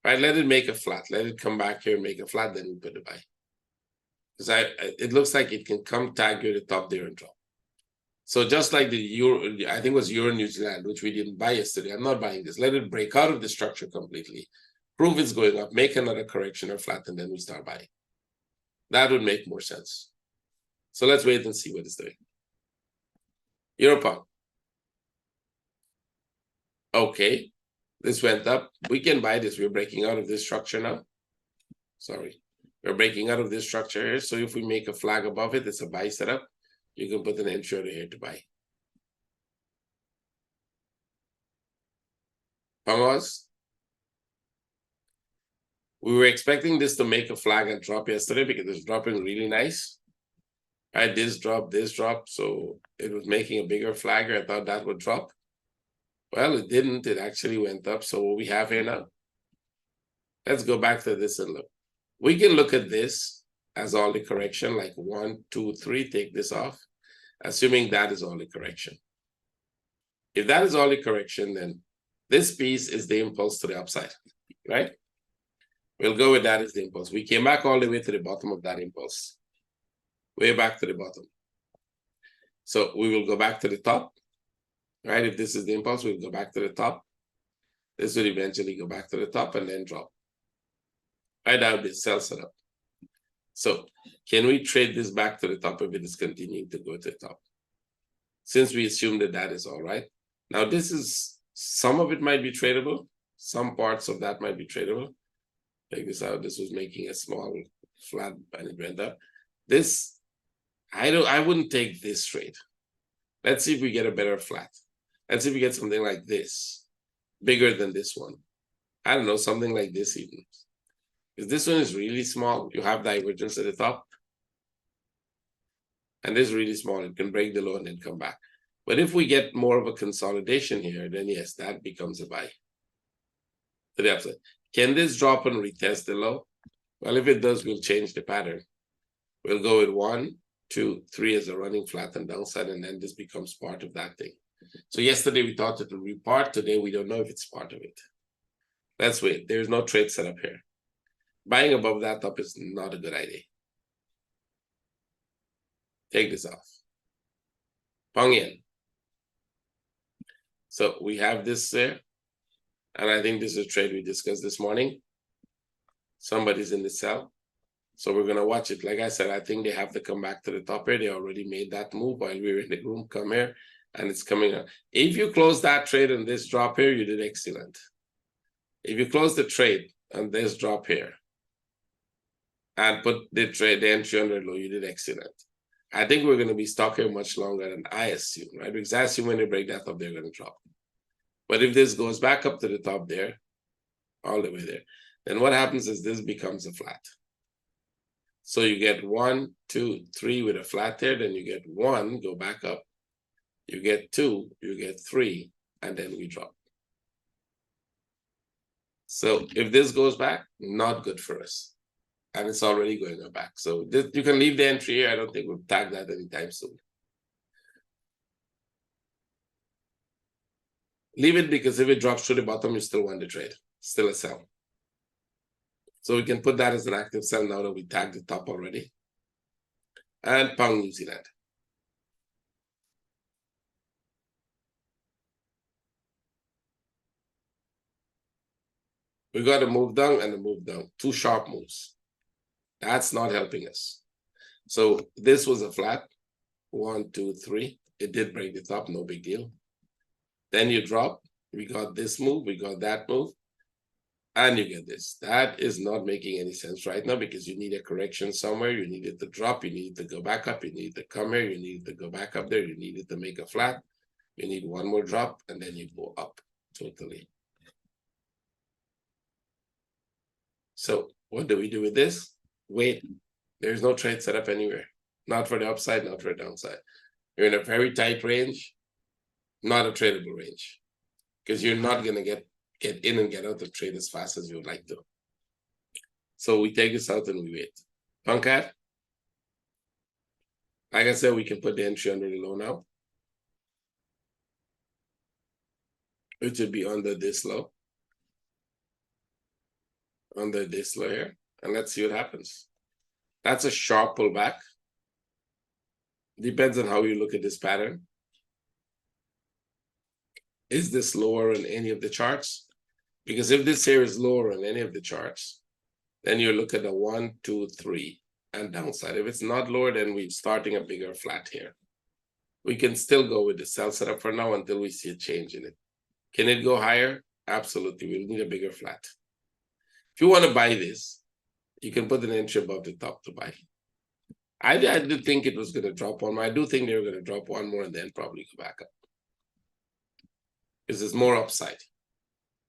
All right, let it make a flat. Let it come back here and make a flat, then we put a buy. Because it looks like it can come tag here at the top there and drop. So just like the Euro, I think it was Euro New Zealand, which we didn't buy yesterday. I'm not buying this. Let it break out of the structure completely. Prove it's going up, make another correction or flat, and then we start buying. That would make more sense. So let's wait and see what it's doing. Euro pound. Okay, this went up. We can buy this. We're breaking out of this structure now. Sorry. We're breaking out of this structure here. So if we make a flag above it, it's a buy setup. You can put an entry over here to buy. Pause. We were expecting this to make a flag and drop yesterday because it's dropping really nice. Right, this drop. So it was making a bigger flag. I thought that would drop. Well, it didn't. It actually went up. So what we have here now? Let's go back to this and look. We can look at this as all the correction, like 1, 2, 3, take this off, assuming that is all the correction. If that is all the correction, then this piece is the impulse to the upside, right? We'll go with that as the impulse. We came back all the way to the bottom of that impulse, way back to the bottom. So we will go back to the top, right? If this is the impulse, we'll go back to the top. This will eventually go back to the top and then drop. Right, that would be a sell setup. So can we trade this back to the top if it is continuing to go to the top? Since we assume that that is all right. Now this is, some of it might be tradable. Some parts of that might be tradable. Take this out. This was making a small flat and it went up. This, I wouldn't take this trade. Let's see if we get a better flat. Let's see if we get something like this, bigger than this one. I don't know, something like this even. Because this one is really small. You have divergence at the top. And this is really small. It can break the low and then come back. But if we get more of a consolidation here, then yes, that becomes a buy. To the upside. Can this drop and retest the low? Well, if it does, we'll change the pattern. We'll go with 1, 2, 3 as a running flat and downside, and then this becomes part of that thing. So yesterday we thought it would be part. Today we don't know if it's part of it. Let's wait. There's no trade set up here. Buying above that top is not a good idea. Take this off. Pong yen. So we have this there. And I think this is a trade we discussed this morning. Somebody's in the sell. So we're going to watch it. Like I said, I think they have to come back to the top here. They already made that move while we were in the room. Come here. And it's coming up. If you close that trade and this drop here, you did excellent. If you close the trade and this drop here, and put the trade, the entry under low, you did excellent. I think we're going to be stuck here much longer than I assume, right? Because I assume when they break that up, they're going to drop. But if this goes back up to the top there, all the way there, then what happens is this becomes a flat. So you get 1, 2, 3 with a flat there, then you get 1, go back up. You get 2, you get 3, and then we drop. So if this goes back, not good for us. And it's already going back. So this, you can leave the entry here. I don't think we'll tag that anytime soon. Leave it because if it drops to the bottom, you still want the trade. Still a sell. So we can put that as an active sell now that we tagged the top already. And pound New Zealand. We got a move down and a move down, two sharp moves. That's not helping us. So this was a flat, 1, 2, 3. It did break the top, no big deal. Then you drop, we got this move, we got that move, and you get this. That is not making any sense right now because you need a correction somewhere. You need it to drop, you need it to go back up, you need it to come here, you need it to go back up there, you need it to make a flat, you need one more drop, and then you go up totally. So what do we do with this? Wait, there's no trade set up anywhere. Not for the upside, not for the downside. You're in a very tight range, not a tradable range, because you're not going to get in and get out of trade as fast as you would like to. So we take this out and we wait. Punkat, like I said, we can put the entry under the low now. It should be under this low. Under this low here. And let's see what happens. That's a sharp pullback. Depends on how you look at this pattern. Is this lower in any of the charts? Because if this here is lower in any of the charts, then you look at the 1, 2, 3 and downside. If it's not lower, then we're starting a bigger flat here. We can still go with the sell setup for now until we see a change in it. Can it go higher? Absolutely. We'll need a bigger flat. If you want to buy this, you can put an entry above the top to buy. I did think it was going to drop one more. I do think they were going to drop one more and then probably go back up. Because there's more upside.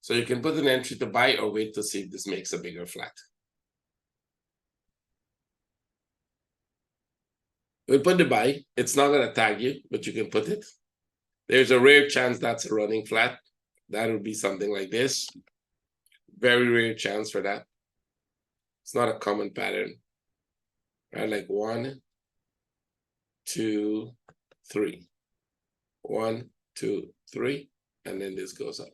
So you can put an entry to buy or wait to see if this makes a bigger flat. We'll put the buy. It's not going to tag you, but you can put it. There's a rare chance that's a running flat. That would be something like this. Very rare chance for that. It's not a common pattern. Right, like 1, 2, 3. 1, 2, 3, and then this goes up.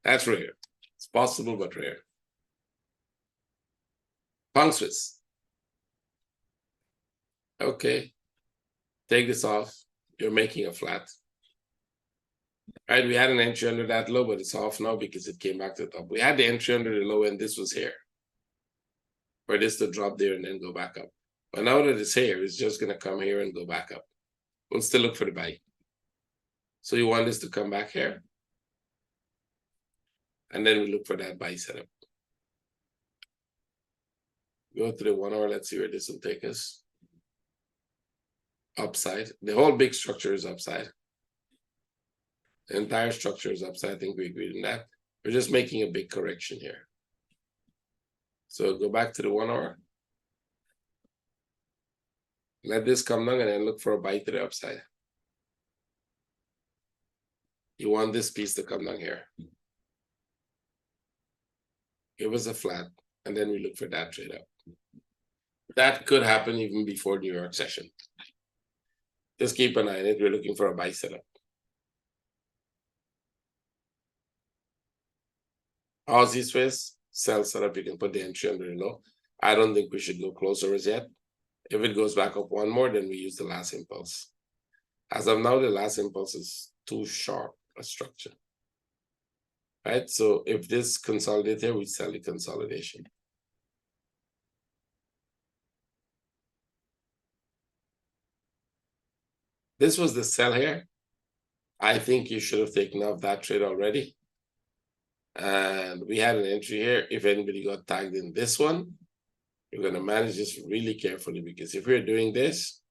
That's rare. It's possible, but rare. Pound Swiss. Okay. Take this off. You're making a flat. Right, we had an entry under that low, but it's off now because it came back to the top. We had the entry under the low, and this was here. For this to drop there and then go back up. But now that it's here, it's just going to come here and go back up. We'll still look for the buy. So you want this to come back here. And then we look for that buy setup. Go to the 1 hour. Let's see where this will take us. Upside. The whole big structure is upside. The entire structure is upside. I think we agreed on that. We're just making a big correction here. So go back to the 1 hour. Let this come down and then look for a buy to the upside. You want this piece to come down here. Give us a flat, and then we look for that trade up. That could happen even before New York session. Just keep an eye on it. We're looking for a buy setup. Aussie Swiss. Sell setup, you can put the entry under the low. I don't think we should go closer as yet. If it goes back up one more, then we use the last impulse. As of now, the last impulse is too sharp a structure. Right? So if this consolidates here, we sell the consolidation. This was the sell here. I think you should have taken off that trade already. And we had an entry here. If anybody got tagged in this one, you're going to manage this really carefully, because if we're doing this,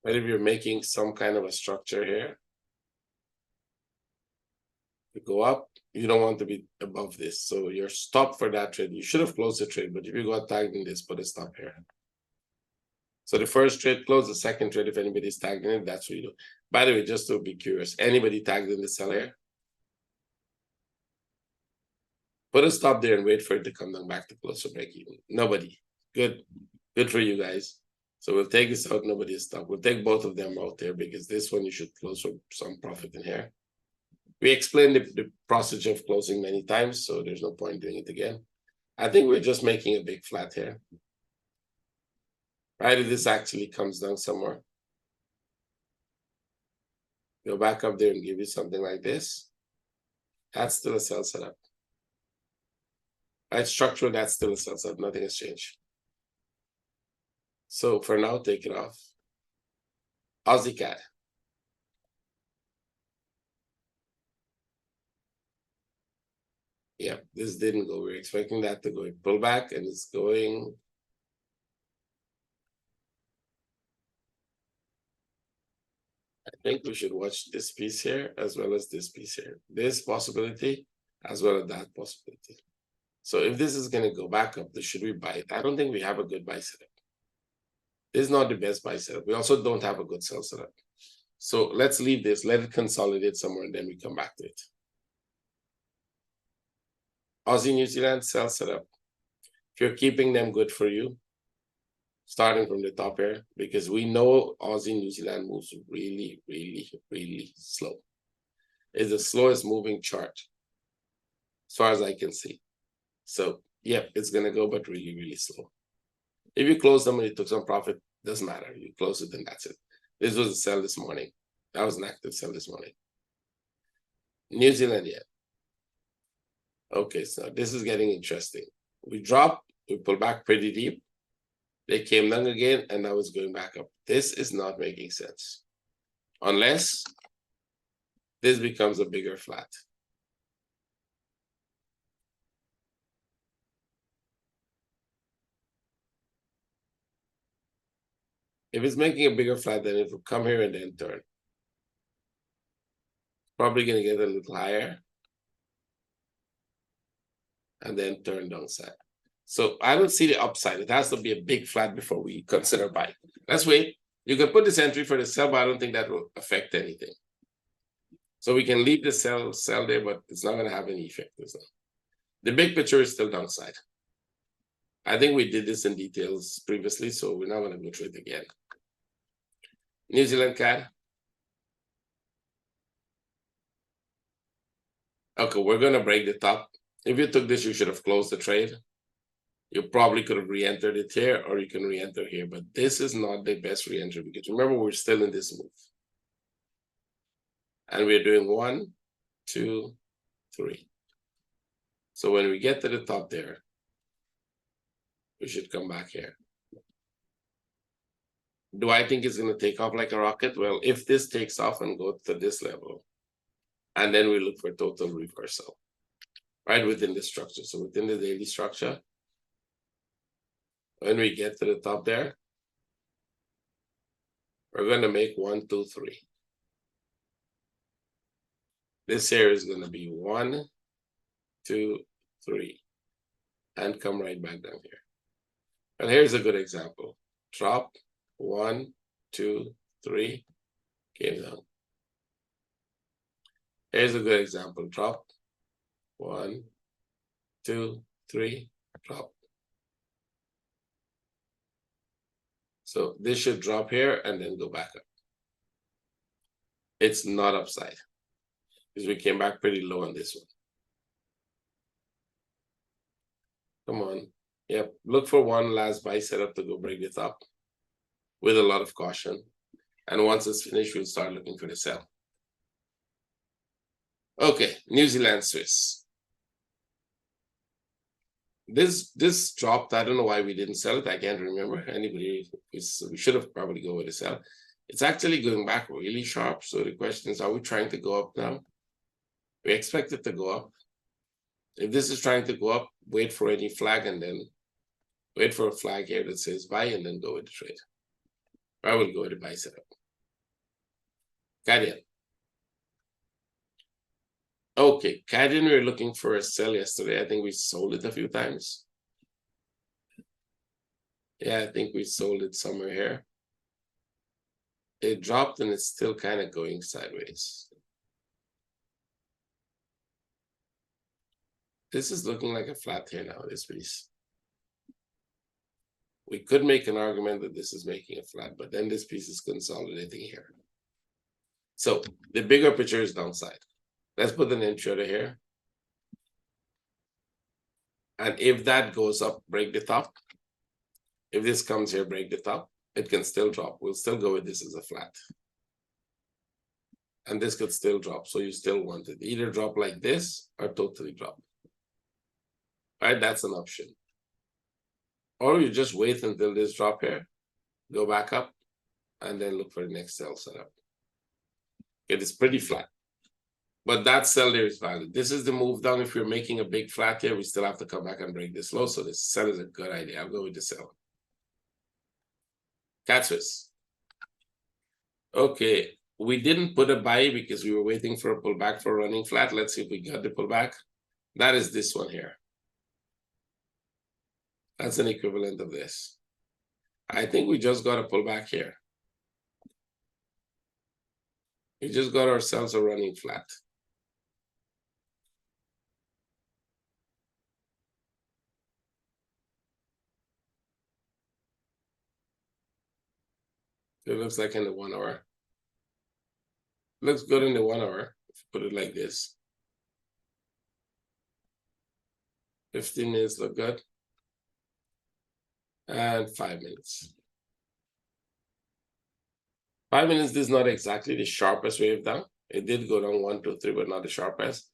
but if you're making some kind of a structure here to go up, you don't want to be above this. So you're stopped for that trade. You should have closed the trade, but if you got tagged in this, put a stop here. So the first trade closed, the second trade, if anybody's tagged in it, that's what you do. By the way, just to be curious, anybody tagged in the sell here? Put a stop there and wait for it to come down back to close or break even. Nobody. Good. Good for you guys. So we'll take this out. Nobody is stopped. We'll take both of them out there, because this one you should close for some profit in here. We explained the process of closing many times, so there's no point doing it again. I think we're just making a big flat here. Right, if this actually comes down somewhere. go back up there and give you something like this, that's still a sell setup. Right, structural, that's still a sell setup. Nothing has changed. So for now, take it off. Aussie CAD. Yeah, this didn't go. We're expecting that to go pull back, and it's going. I think we should watch this piece here as well as this piece here. This possibility as well as that possibility. So if this is going to go back up, should we buy it? I don't think we have a good buy setup. This is not the best buy setup. We also don't have a good sell setup. So let's leave this, let it consolidate somewhere, and then we come back to it. Aussie, New Zealand, sell setup. If you're keeping them, good for you. Starting from the top here, because we know Aussie, New Zealand moves really, really, really slow. It's the slowest moving chart, as far as I can see. So, yeah, it's going to go, but really, really slow. If you close them and you took some profit, doesn't matter. You close it and that's it. This was a sell this morning. That was an active sell this morning. New Zealand, yeah. Okay, so this is getting interesting. We drop, we pull back pretty deep. They came down again, and now it's going back up. This is not making sense. Unless this becomes a bigger flat. If it's making a bigger flat, then it will come here and then turn. Probably going to get a little higher. And then turn downside. So I don't see the upside. It has to be a big flat before we consider buying. Let's wait. You can put this entry for the sell, but I don't think that will affect anything. So we can leave the sell there, but it's not going to have any effect. The big picture is still downside. I think we did this in details previously, so we're not going to go through it again. New Zealand CAD. Okay, we're going to break the top. If you took this, you should have closed the trade. You probably could have re-entered it here, or you can re-enter here, but this is not the best re-entry because remember, we're still in this move. And we're doing 1, 2, 3. So when we get to the top there, we should come back here. Do I think it's going to take off like a rocket? Well, if this takes off and goes to this level, and then we look for total reversal, right within the structure. So within the daily structure, when we get to the top there, we're going to make 1, 2, 3. This here is going to be 1, 2, 3, and come right back down here. And here's a good example. Drop, 1, 2, 3, came down. Here's a good example. Drop, 1, 2, 3, drop. So this should drop here and then go back up. It's not upside because we came back pretty low on this one. Come on. Yep. Look for one last buy setup to go break the top with a lot of caution. And once it's finished, we'll start looking for the sell. Okay, New Zealand Swiss. This dropped. I don't know why we didn't sell it. I can't remember. Anybody, we should have probably go with a sell. It's actually going back really sharp. So the question is, are we trying to go up now? We expect it to go up. If this is trying to go up, wait for any flag and then wait for a flag here that says buy and then go with the trade. I will go with the buy setup. Canadian. Okay, Canadian, we were looking for a sell yesterday. I think we sold it a few times. Yeah, I think we sold it somewhere here. It dropped and it's still kind of going sideways. This is looking like a flat here now, this piece. We could make an argument that this is making a flat, but then this piece is consolidating here. So the bigger picture is downside. Let's put an entry here. And if that goes up, break the top. If this comes here, break the top, it can still drop. We'll still go with this as a flat. And this could still drop. So you still want it. Either drop like this or totally drop. Right? That's an option. Or you just wait until this drop here, go back up, and then look for the next sell setup. It is pretty flat. But that sell there is valid. This is the move down. If you're making a big flat here, we still have to come back and break this low. So this sell is a good idea. I'll go with the sell. Cat Swiss. Okay, we didn't put a buy because we were waiting for a pullback for a running flat. Let's see if we got the pullback. That is this one here. That's an equivalent of this. I think we just got a pullback here. We just got ourselves a running flat. It looks like in the 1 hour. Looks good in the 1 hour, if you put it like this. 15 minutes look good. And 5 minutes. 5 minutes is not exactly the sharpest wave down. It did go down 1, 2, 3, but not the sharpest.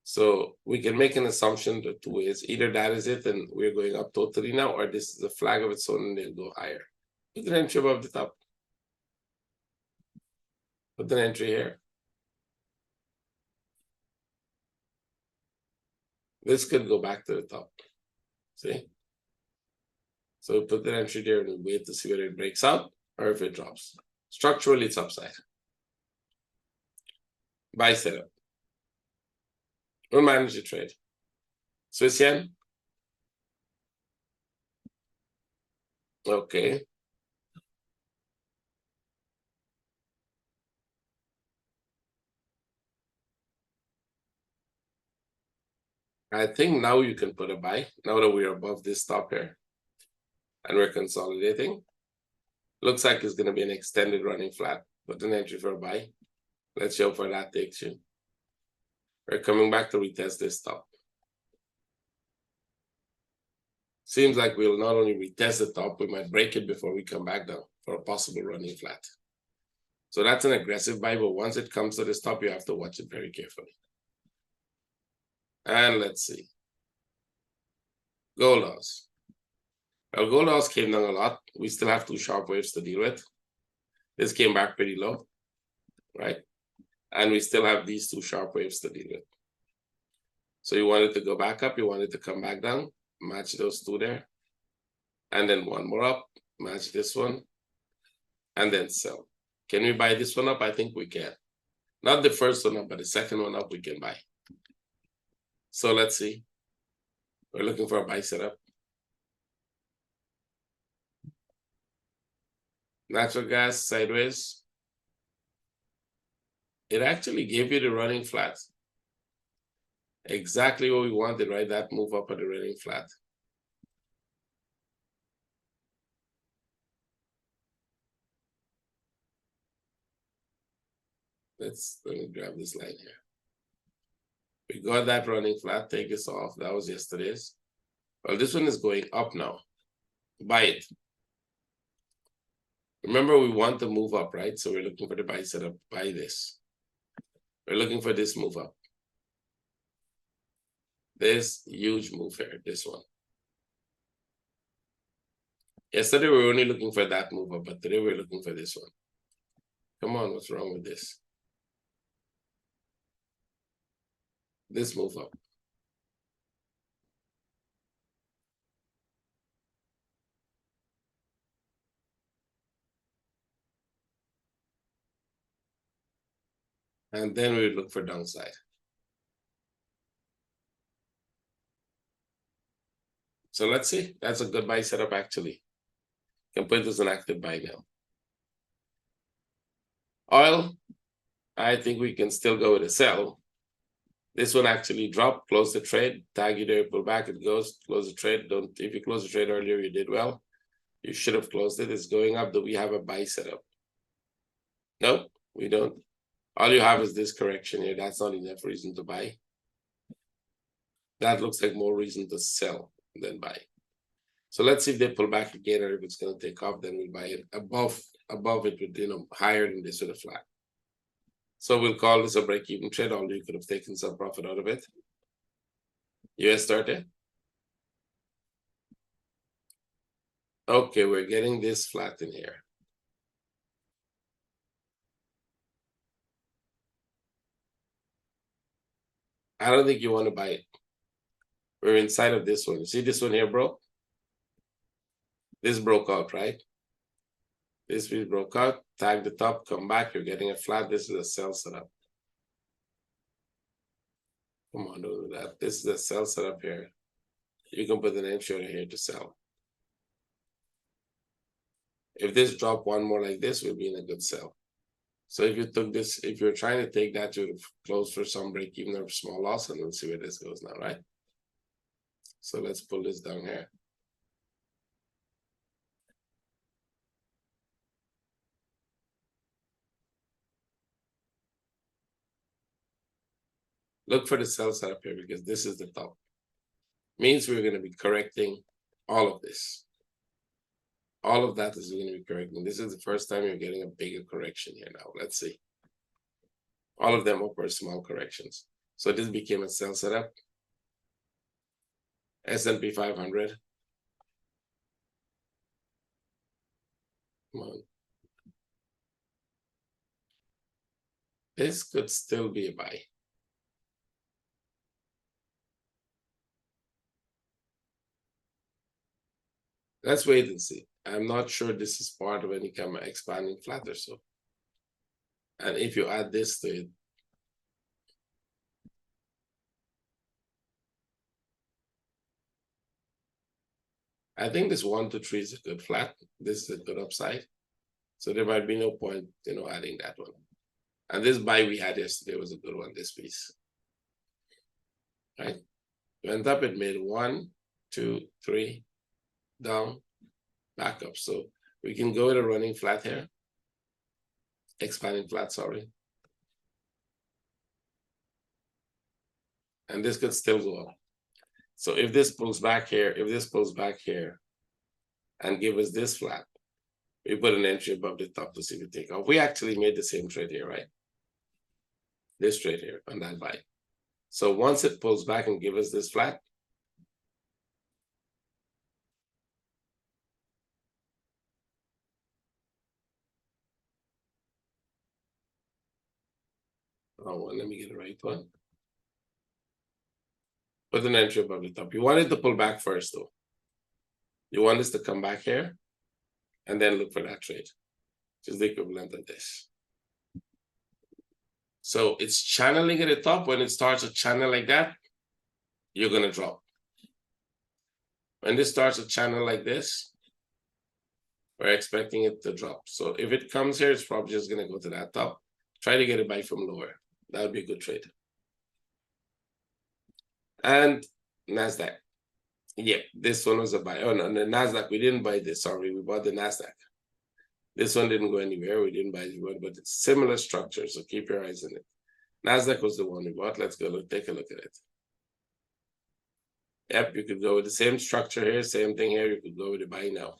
So we can make an assumption that 2 ways. Either that is it and we're going up totally now, or this is a flag of its own and they'll go higher. Put an entry above the top. Put an entry here. This could go back to the top. See? So we put the entry there and we wait to see whether it breaks out or if it drops. Structurally, it's upside. Buy setup. We'll manage the trade. Swiss yen. Okay. I think now you can put a buy, now that we're above this top here. And we're consolidating. Looks like it's going to be an extended running flat. Put an entry for a buy. Let's show for that takes you. We're coming back to retest this top. Seems like we'll not only retest the top, we might break it before we come back down for a possible running flat. So that's an aggressive buy, but once it comes to this top, you have to watch it very carefully. And let's see. Gold loss. Well, gold loss came down a lot. We still have 2 sharp waves to deal with. This came back pretty low, right? And we still have these 2 sharp waves to deal with. So you want it to go back up, you want it to come back down, match those 2 there. And then 1 more up, match this one, and then sell. Can we buy this one up? I think we can. Not the first one up, but the second one up we can buy. So let's see. We're looking for a buy setup. Natural gas sideways. It actually gave you the running flat. Exactly what we wanted, right? That move up at the running flat. Let me grab this line here. We got that running flat, take this off. That was yesterday's. Well, this one is going up now. Buy it. Remember, we want to move up, right? So we're looking for the buy setup. Buy this. We're looking for this move up. This huge move here, this one. Yesterday, we were only looking for that move up, but today we're looking for this one. Come on, what's wrong with this? This move up. And then we look for downside. So let's see. That's a good buy setup, actually. Can put this an active buy now. Oil, I think we can still go with a sell. This one actually dropped, close the trade, tag you there, pull back, it goes, close the trade. Don't, if you close the trade earlier, you did well. You should have closed it. It's going up. Do we have a buy setup? No, we don't. All you have is this correction here. That's not enough reason to buy. That looks like more reason to sell than buy. So let's see if they pull back again, or if it's going to take off, then we'll buy it above it with, higher than this with a flat. So we'll call this a break-even trade, although you could have taken some profit out of it. US 30. Okay, we're getting this flat in here. I don't think you want to buy it. We're inside of this one. You see this one here broke? This broke out, right? This piece broke out, tag the top, come back, you're getting a flat. This is a sell setup. Come on, don't do that. This is a sell setup here. You can put an entry order here to sell. If this drop one more like this, we'll be in a good sell. So if you took this, if you're trying to take that, you would close for some break even or small loss, and we'll see where this goes now, right? So let's pull this down here. Look for the sell setup here because this is the top. Means we're going to be correcting all of this. All of that is going to be correcting. This is the first time you're getting a bigger correction here now. Let's see. All of them were small corrections. So this became a sell setup. S&P 500. Come on. This could still be a buy. Let's wait and see. I'm not sure this is part of any kind of expanding flat or so. And if you add this to it, I think this 1 to 3 is a good flat. This is a good upside. So there might be no point, adding that one. And this buy we had yesterday was a good one, this piece. Right? Went up, it made 1, 2, 3, down, back up. So we can go with a running flat here. Expanding flat, sorry. And this could still go up. So if this pulls back here, and give us this flat, we put an entry above the top to see if we take off. We actually made the same trade here, right? This trade here on that buy. So once it pulls back and give us this flat, let me get the right one. Put an entry above the top. You want it to pull back first, though. You want this to come back here, and then look for that trade, which is the equivalent of this. So it's channeling at the top. When it starts a channel like that, you're going to drop. When this starts a channel like this, we're expecting it to drop. So if it comes here, it's probably just going to go to that top. Try to get it buy from lower. That would be a good trade. And NASDAQ. Yeah, this one was a buy. Oh, no, the NASDAQ, we didn't buy this. Sorry, we bought the NASDAQ. This one didn't go anywhere. We didn't buy it, but it's similar structure. So keep your eyes on it. NASDAQ was the one we bought. Let's go take a look at it. Yep, you could go with the same structure here, same thing here. You could go with the buy now.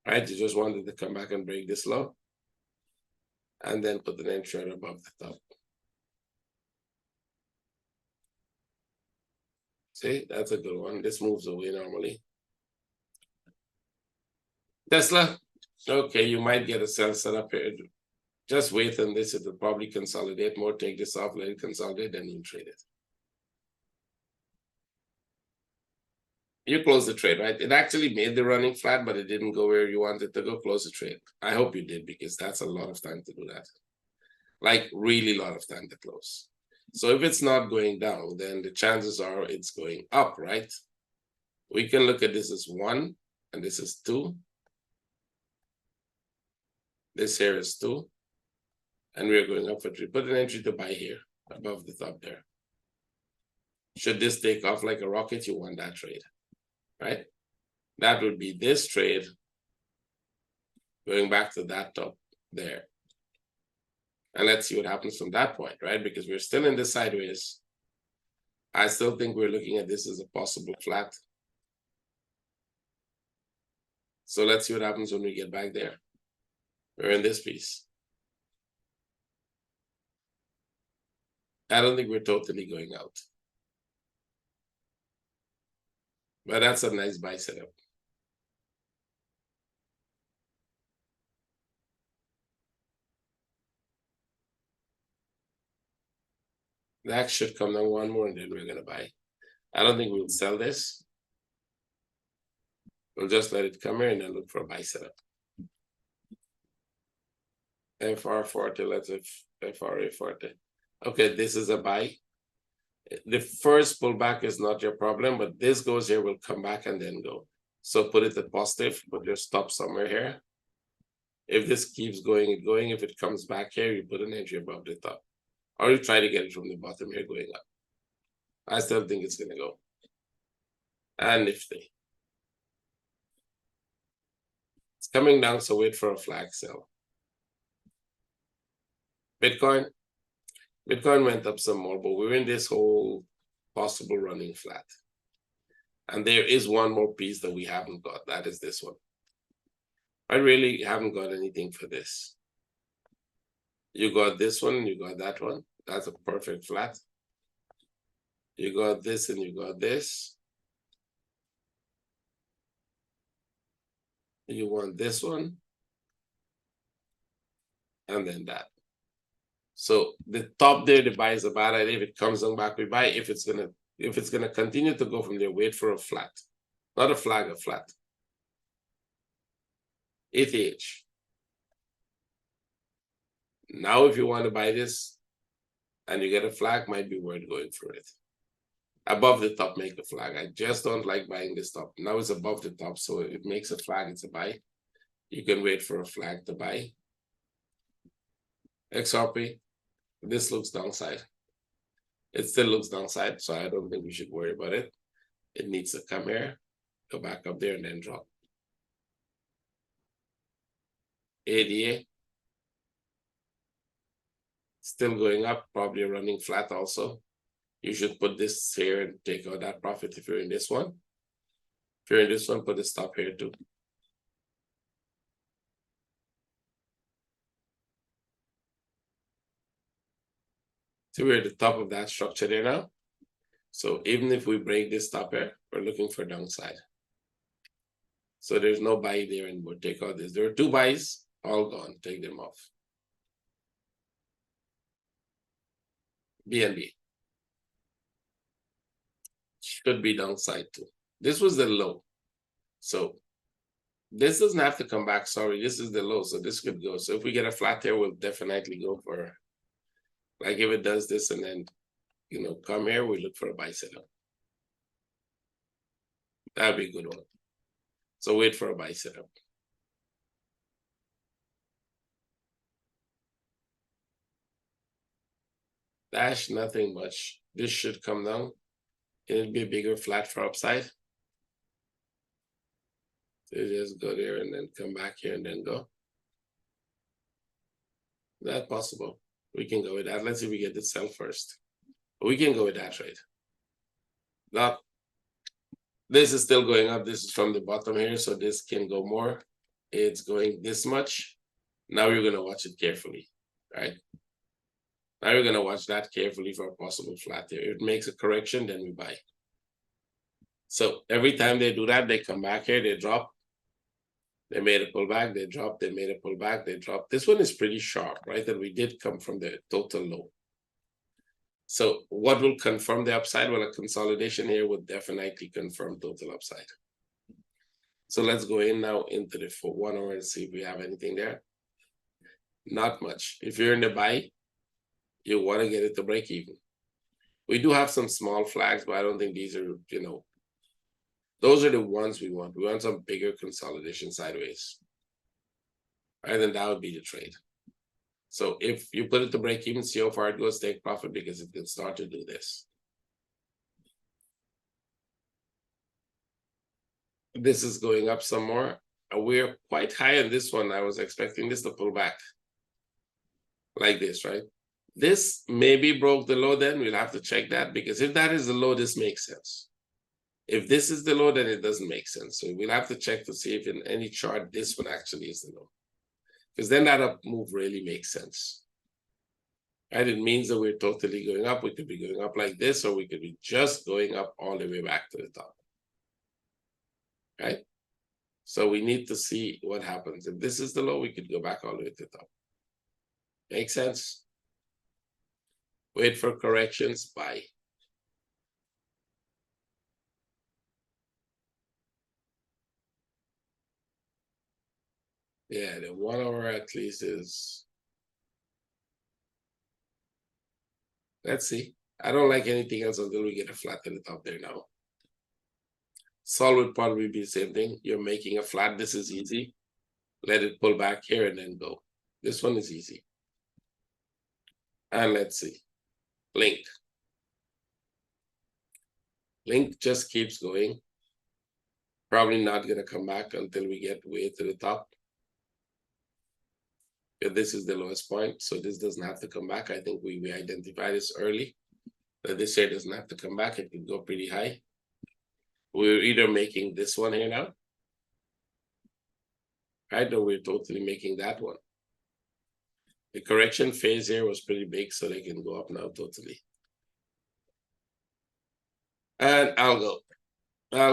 Right, you just wanted to come back and break this low. And then put an entry right above the top. See, that's a good one. This moves away normally. Tesla, okay, you might get a sell set up here. Just wait on this. It'll probably consolidate more. Take this off, let it consolidate, then you trade it. You close the trade, right? It actually made the running flat, but it didn't go where you wanted to go. Close the trade. I hope you did, because that's a lot of time to do that. Like, really a lot of time to close. So if it's not going down, then the chances are it's going up, right? We can look at this as 1, and this is 2. This here is 2. And we're going up for 3. Put an entry to buy here, above the top there. Should this take off like a rocket, you want that trade, right? That would be this trade going back to that top there. And let's see what happens from that point, right? Because we're still in the sideways. I still think we're looking at this as a possible flat. So let's see what happens when we get back there. We're in this piece. I don't think we're totally going out. But that's a nice buy setup. That should come down one more and then we're gonna buy. I don't think we'll sell this. We'll just let it come here and then look for a buy setup. FR40, let's FRA40. Okay, this is a buy. The first pullback is not your problem, but this goes here, will come back and then go. So put it at positive, put your stop somewhere here. If this keeps going and going, if it comes back here, you put an entry above the top. Or you try to get it from the bottom here going up. I still think it's gonna go. And Nifty. It's coming down, so wait for a flag sell. Bitcoin went up some more, but we're in this whole possible running flat. And there is one more piece that we haven't got. That is this one. I really haven't got anything for this. You got this one, you got that one. That's a perfect flat. You got this and you got this. You want this one. And then that. So the top there, the buy is a bad idea. If it comes on back, we buy. If it's gonna continue to go from there, wait for a flat. Not a flag, a flat. ETH. Now, if you want to buy this and you get a flag, might be worth going for it. Above the top, make a flag. I just don't like buying this top. Now it's above the top, so it makes a flag, it's a buy. You can wait for a flag to buy. XRP, this looks downside. It still looks downside, so I don't think we should worry about it. It needs to come here, go back up there, and then drop. ADA, still going up, probably running flat also. You should put this here and take out that profit if you're in this one. If you're in this one, put the stop here too. So we're at the top of that structure there now. So even if we break this top here, we're looking for downside. So there's no buy there and we'll take out this. There are two buys, all gone, take them off. BNB. Should be downside too. This was the low. So this doesn't have to come back, sorry, this is the low, so this could go. So if we get a flat here, we'll definitely go for, like if it does this and then, you know, come here, we look for a buy setup. That'd be a good one. So wait for a buy setup. Dash, nothing much. This should come down. It'll be a bigger flat for upside. So just go there and then come back here and then go. That's possible. We can go with that. Let's see if we get the sell first. We can go with that trade. Not. This is still going up. This is from the bottom here, so this can go more. It's going this much. Now you're gonna watch it carefully, right? Now you're gonna watch that carefully for a possible flat here. If it makes a correction, then we buy. So every time they do that, they come back here, they drop. They made a pullback, they dropped, they made a pullback, they dropped. This one is pretty sharp, right? That we did come from the total low. So what will confirm the upside? Well, a consolidation here would definitely confirm total upside. So let's go in now into the 1 hour and see if we have anything there. Not much. If you're in the buy, you want to get it to break even. We do have some small flags, but I don't think these are, you know, those are the ones we want. We want some bigger consolidation sideways. And then that would be the trade. So if you put it to break even, see how far it goes, take profit because it can start to do this. This is going up some more. We're quite high on this one. I was expecting this to pull back like this, right? This maybe broke the low, then we'll have to check that because if that is the low, this makes sense. If this is the low, then it doesn't make sense. So we'll have to check to see if in any chart this one actually is the low. Because then that up move really makes sense. Right? It means that we're totally going up. We could be going up like this, or we could be just going up all the way back to the top. Right? So we need to see what happens. If this is the low, we could go back all the way to the top. Make sense? Wait for corrections. Buy. Yeah, the 1 hour at least is. Let's see. I don't like anything else until we get a flat to the top there now. Sol would probably be the same thing. You're making a flat. This is easy. Let it pull back here and then go. This one is easy. And let's see. Link. Link just keeps going. Probably not going to come back until we get way to the top. This is the lowest point, so this doesn't have to come back. I think we identified this early. That this here doesn't have to come back. It can go pretty high. We're either making this one here now. Right, or we're totally making that one. The correction phase here was pretty big, so they can go up now totally. And I'll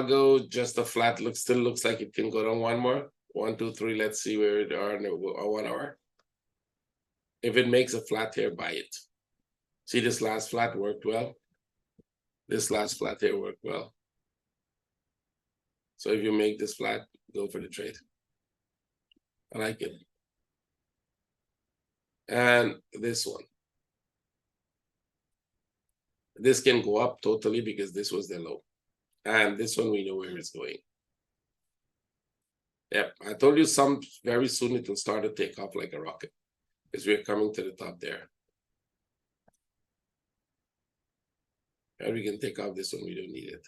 go just a flat. Still looks like it can go down one more. 1, 2, 3. Let's see where it are in a 1 hour. If it makes a flat here, buy it. See, this last flat worked well. This last flat here worked well. So if you make this flat, go for the trade. I like it. And this one. This can go up totally because this was the low. And this one, we know where it's going. Yep, I told you very soon it will start to take off like a rocket. Because we're coming to the top there. And we can take off this one, we don't need it.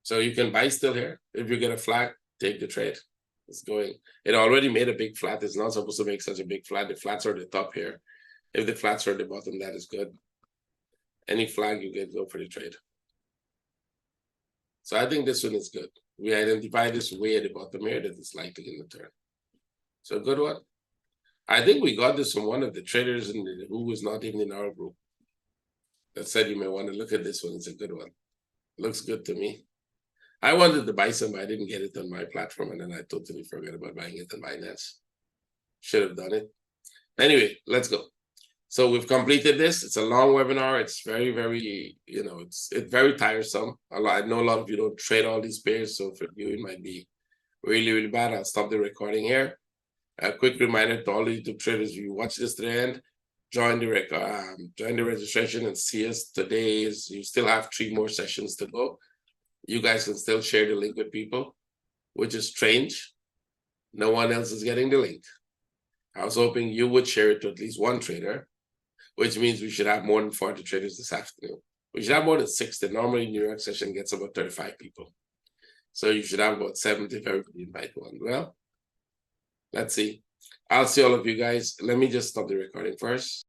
So you can buy still here. If you get a flat, take the trade. It's going. It already made a big flat. It's not supposed to make such a big flat. The flats are the top here. If the flats are at the bottom, that is good. Any flag you get, go for the trade. So I think this one is good. We identify this way at the bottom here that it's likely going to turn. So good one. I think we got this from one of the traders who was not even in our group. That said you may want to look at this one. It's a good one. Looks good to me. I wanted to buy some, but I didn't get it on my platform, and then I totally forgot about buying it on Binance. Should have done it. Anyway, let's go. So we've completed this. It's a long webinar. It's very, very, it's very tiresome. I know a lot of you don't trade all these pairs, so for you, it might be really, really bad. I'll stop the recording here. A quick reminder to all the YouTube traders, if you watch this to the end, join the registration and see us. Today you still have 3 more sessions to go. You guys can still share the link with people, which is strange. No one else is getting the link. I was hoping you would share it to at least one trader, which means we should have more than 40 traders this afternoon. We should have more than 60. Normally, New York session gets about 35 people. So you should have about 70 if everybody invite one. Well, let's see. I'll see all of you guys. Let me just stop the recording first.